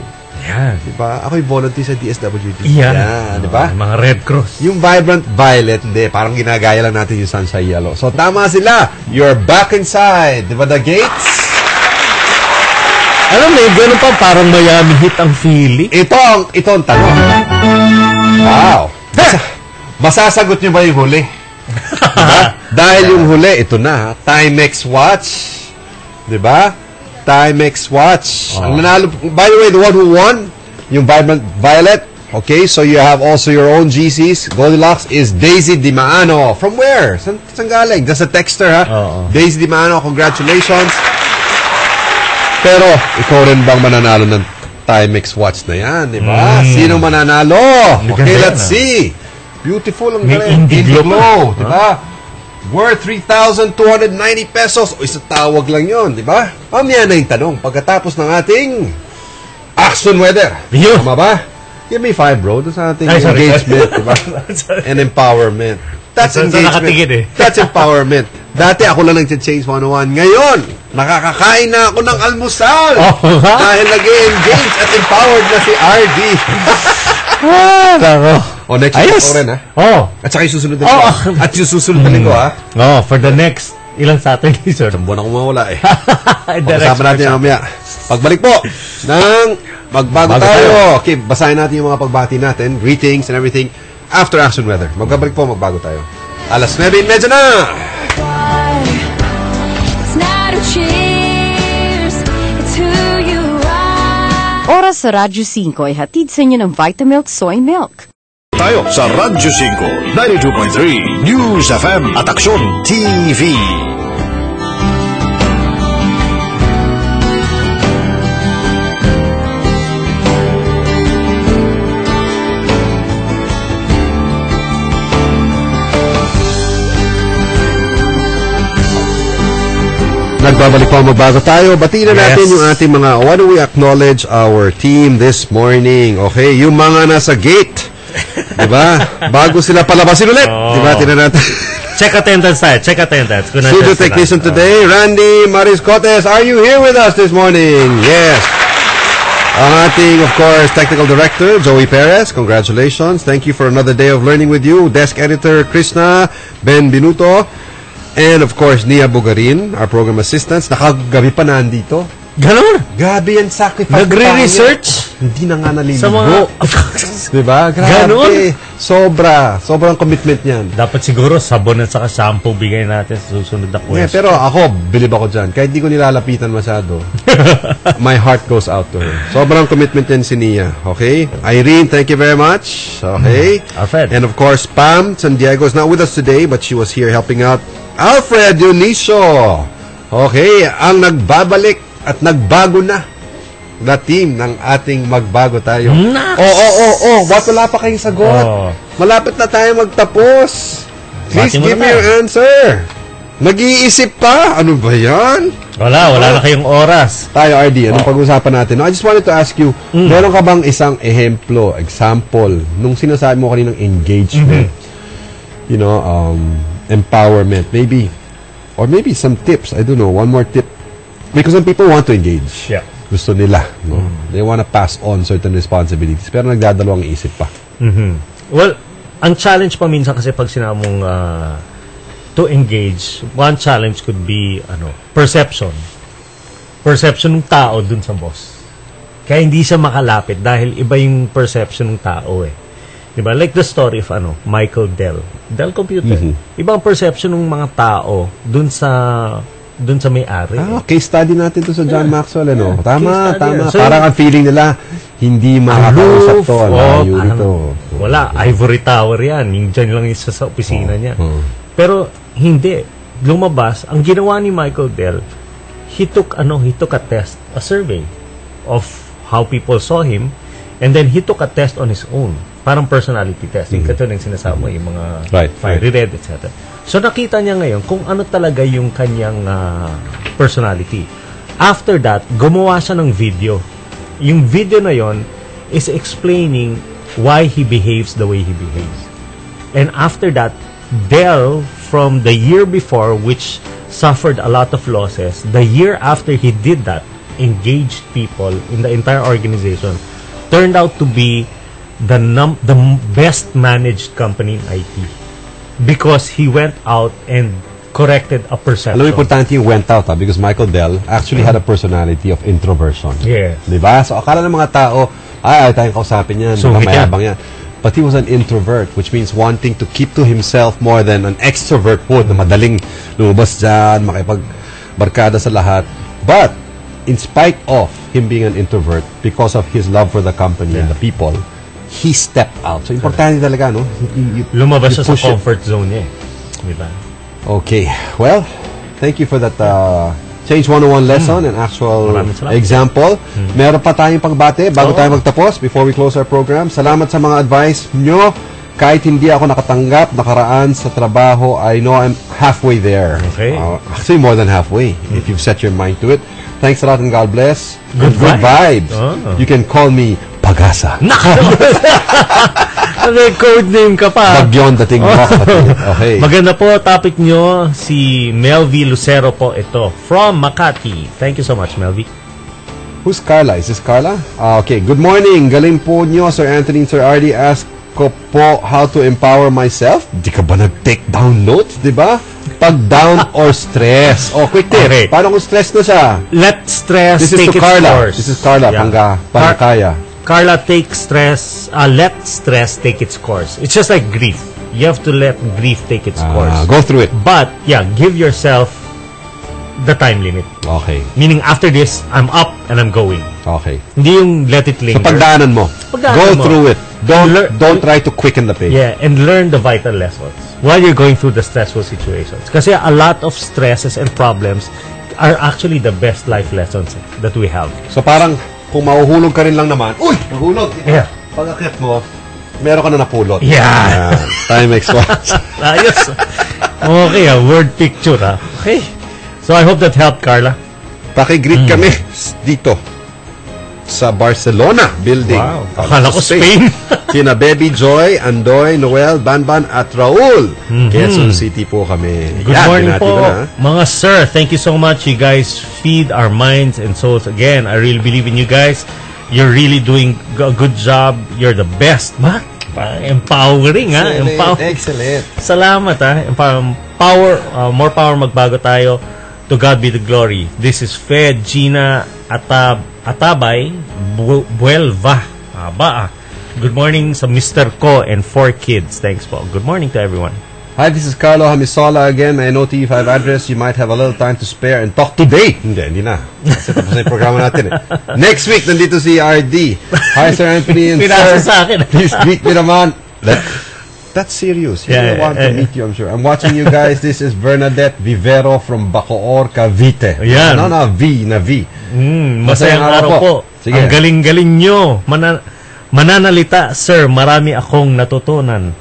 Yan. Diba? Ako'y volunteer sa DSWD. Yan. Diba? Mga Red Cross. Yung Vibrant Violet, hindi. Parang ginagaya lang natin yung Sunshine Yellow. So, tama sila. You're back inside. Diba the gates? Alam mo, ganun pa parang Miami Heat ang feeling. Ito ang tanong. Wow. Masasagot nyo ba yung huli? Diba? Dahil yung huli, ito na. Timex watch. Diba? Timex watch. Ang nanalo, by the way, the one who won, yung Vibrant Violet. Okay, so you have also your own GCs. Goldilocks is Daisy Dimaano. From where? Saan galing? Just a texter, ha? Daisy Dimaano, congratulations. Pero, ikaw rin bang mananalo ng Timex watch na yan, di ba? Sino mananalo? Okay, let's see. Beautiful ang galing. Indiglo, di ba? Worth 3,290 pesos. O, isang tawag lang yun, di ba? Mamaya na yung tanong. Pagkatapos ng ating action weather. Tama ba? Give me 5, bro. Doon sa ating engagement, di ba? And empowerment. That's engagement. That's empowerment. Dati ako lang nag-Change 101. Ngayon, nakakakain na ako ng almusal. Dahil nag-engage at empowered na si RD. O, next week ako rin, ha? At saka yung susunod na linggo. At yung susunod na linggo, ha? For the next ilang Saturday, sir. Isang buwan ako mawala, eh. Pag-usapan natin mamaya. Pagbalik po ng Magbago tayo. Okay, basahin natin yung mga pagbati natin. Greetings and everything. After action weather. Magbabalik po, magbago tayo. 9:30 na! Oras sa Radyo 5 ay hatid sa inyo ng Vitamilk Soy Milk. Tayo sa Radyo 5, 92.3 News FM at Aksyon TV. Nagbabalik po, magbago tayo. Batiin na natin yung ating mga, why do we acknowledge our team this morning? Okay, yung mga nasa gate. Diba? Bago sila palabasin ulit. Diba? Tinan natin. Check attendance tayo. Check attendance. Studio technician today, Randy Mariscotes. Are you here with us this morning? Yes. Ang ating, of course, technical director, Joey Perez. Congratulations. Thank you for another day of learning with you. Desk editor, Krishna Ben Binuto. And of course, Nia Bugarin, our program assistants. Nakagabi pa nandito. Ganon? Gabi and sacrifice. Nagre-research? hindi na nga naliligo. Sa mga... Diba? Grabe. Ganon. Sobrang commitment niyan. Dapat siguro sabon at saka shampoo bigay natin sa susunod na Yeah, question. pero ako, bilib ako dyan. Kahit di ko nilalapitan masyado, my heart goes out to her. Sobrang commitment yan si Nia. Okay? Irene, thank you very much. Okay? Alfred. And of course, Pam San Diego is not with us today, but she was here helping out. Alfred Dionisio. Okay, ang nagbabalik at nagbago na na team ng ating magbago tayo. Wala pa kayong sagot. Malapit na tayo magtapos. Please give me your answer. Nag-iisip pa? Ano ba yan? Wala na kayong oras. Tayo, RD, anong pag-usapan natin? No, I just wanted to ask you, meron ka bang isang example, nung sinasabi mo kaninang engagement, you know, empowerment, maybe some tips, I don't know, one more tip. Because some people want to engage. Yeah. Gusto nila. No? They want to pass on certain responsibilities. Pero nagdadalawang isip pa. Well, ang challenge pa minsan kasi pag sinabi mong to engage, one challenge could be perception. Perception ng tao dun sa boss. Kaya hindi siya makalapit dahil iba yung perception ng tao eh. Diba? Like the story of Michael Dell Computer. Ibang perception ng mga tao dun sa may-ari. Case study natin to sa John Maxwell, Tama. So, parang ang feeling nila, hindi makakausap to. Wala. Ivory Tower yan. Yung dyan lang isa sa opisina niya. Pero, hindi. Lumabas, ang ginawa ni Michael Dell, he took a test, a survey of how people saw him, and then he took a test on his own. Parang personality test. Yung katulad ng sinasabi mo, yung mga fiery red, etc. So, nakita niya ngayon kung ano talaga yung kanyang personality. After that, gumawa siya ng video. Yung video na yon is explaining why he behaves the way he behaves. And after that, Dell, from the year before, which suffered a lot of losses, the year after he did that, engaged people in the entire organization, turned out to be the best managed company in IT. Because he went out and corrected a perception. Alam mo, importante yung went out, because Michael Dell actually had a personality of introversion. Yes. Diba? So, akala ng mga tao, ay tayong kausapin yan, So, mayabang yan. But he was an introvert, which means wanting to keep to himself more than an extrovert po, na madaling lumabas dyan, makipagbarkada sa lahat. But, in spite of him being an introvert, because of his love for the company and the people, he stepped out. So, importante talaga, no? Lumabas siya sa comfort zone niya. Diba? Okay. Well, thank you for that Change 101 lesson and actual example. Meron pa tayong pagbate bago tayo magtapos, before we close our program. Salamat sa mga advice nyo. Kahit hindi ako nakatanggap, nakaraan sa trabaho, I know I'm halfway there. Okay. Actually, more than halfway, if you've set your mind to it. Thanks a lot and God bless. Good vibes. You can call me Pag-asa. May code name ka pa. Bagyon dating mo, kapatid. Okay. Maganda po, topic nyo, si Melvi Lucero po ito, from Makati. Thank you so much, Melvi. Who's Carla? Is this Carla? Okay, good morning. Galing po nyo, Sir Anthony and Sir Ardy. Ask ko po how to empower myself. Di ka ba nag-take down notes, di ba? Pag down or stress. Quick tip. Okay. Paano kung stress na siya? Let stress take its course. This is Carla, Pangkaya. Carla, take stress, let stress take its course. It's just like grief. You have to let grief take its course. Go through it. But, give yourself the time limit. Okay. Meaning, after this, I'm up and I'm going. Okay. Hindi yung let it linger. So, pagdaanan mo. Go through it. Don't try to quicken the pace. Yeah, and learn the vital lessons while you're going through the stressful situations. Kasi a lot of stresses and problems are actually the best life lessons that we have. So, parang, kung mahuhulog ka rin lang naman, nahulog. Yeah. Pag-akit mo, meron ka na napulot. Yeah. Time X1. Ayos. Okay, word picture, Okay. So, I hope that helped, Carla. Paki-greet kami dito sa Barcelona building. Wow. Akala ko Spain. Sina Baby Joy, Andoy, Noel, Banban at Raul. Quezon City po kami. Good morning po, mga sir. Thank you so much. You guys feed our minds and souls. Again, I really believe in you guys. You're really doing a good job. You're the best. Empowering, Excellent. Salamat, more power, magbago tayo. To God be the glory. This is Fed, Gina, Atab, Atabay Buelva. Good morning sa Mr. Ko and 4 kids. Thanks po. Good morning to everyone. Hi, this is Carlo Hamisola again. My NOT5 address. You might have a little time to spare and talk today. Hindi na. Kasi tapos na yung programa natin eh. Next week, nandito si RD. Hi, Sir Anthony and Pinasa Sir. sa akin. Please greet me naman. That's serious. He will want to meet you, I'm sure. I'm watching you guys. This is Bernadette Vivero from Bacoor, Cavite. Ayan. No, V. Masayang araw po. Sige. Ang galing-galing nyo. Mananalita, sir, marami akong natutunan.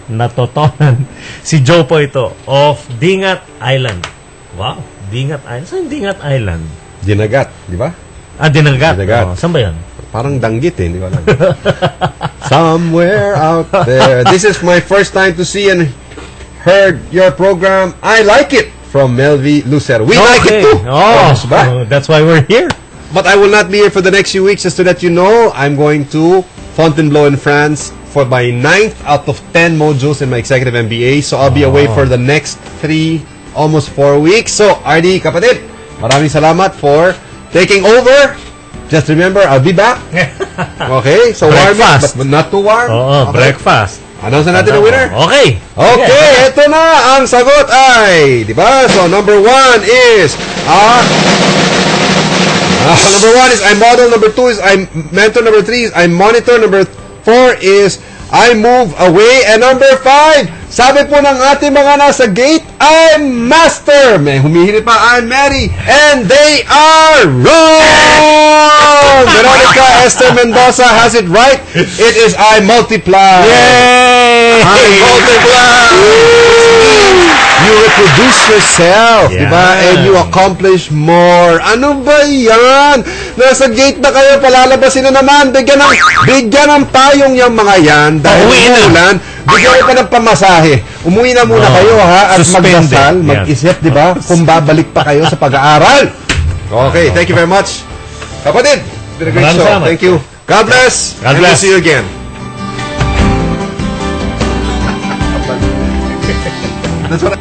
Si Joe po ito, of Dingat Island. Wow, Dingat Island. Saan Dingat Island? Dinagat, di ba? Dinagat. Dinagat. Oh, saan ba yan? Parang danggit eh, di ba lang? Somewhere out there. This is my first time to see and heard your program. I like it. From Melvi Lucero. We like it too. That's why we're here. But I will not be here for the next few weeks. Just to let you know, I'm going to Fontainebleau in France for my 9th out of 10 modules in my executive MBA. So I'll be away for the next 3, almost 4 weeks. So RD, kapatid, maraming salamat for taking over. Just remember, I'll be back. Okay? So warm up, but not too warm. Okay. Breakfast. Announce na natin ang winner. Okay. Okay, ito na. Ang sagot ay, di ba? So number 1 is number 1 is I model. Number 2 is I mentor. Number 3 is I monitor. Number 4 is I move away. And number 5, sabi po ng ating mga nasa gate, I'm master. May humihirit pa, I'm Mary. And they are wrong! Veronica Esther Mendoza has it right. It is I multiply. Yay! I multiply! You reproduce yourself, Yeah. diba? And you accomplish more. Ano ba yan? Nasa gate na kayo, palalabasin na naman. Bigyan ng payong yung mga yan. Dahil umuulan, bigyan pa ng pamasahe. Umuwi na muna kayo, ha? At magdasal, mag-isip, diba? Kung babalik pa kayo sa pag-aaral. Okay, thank you very much. Kapatid, did a great show. Thank you. God bless. God and bless. We'll see you again. That's what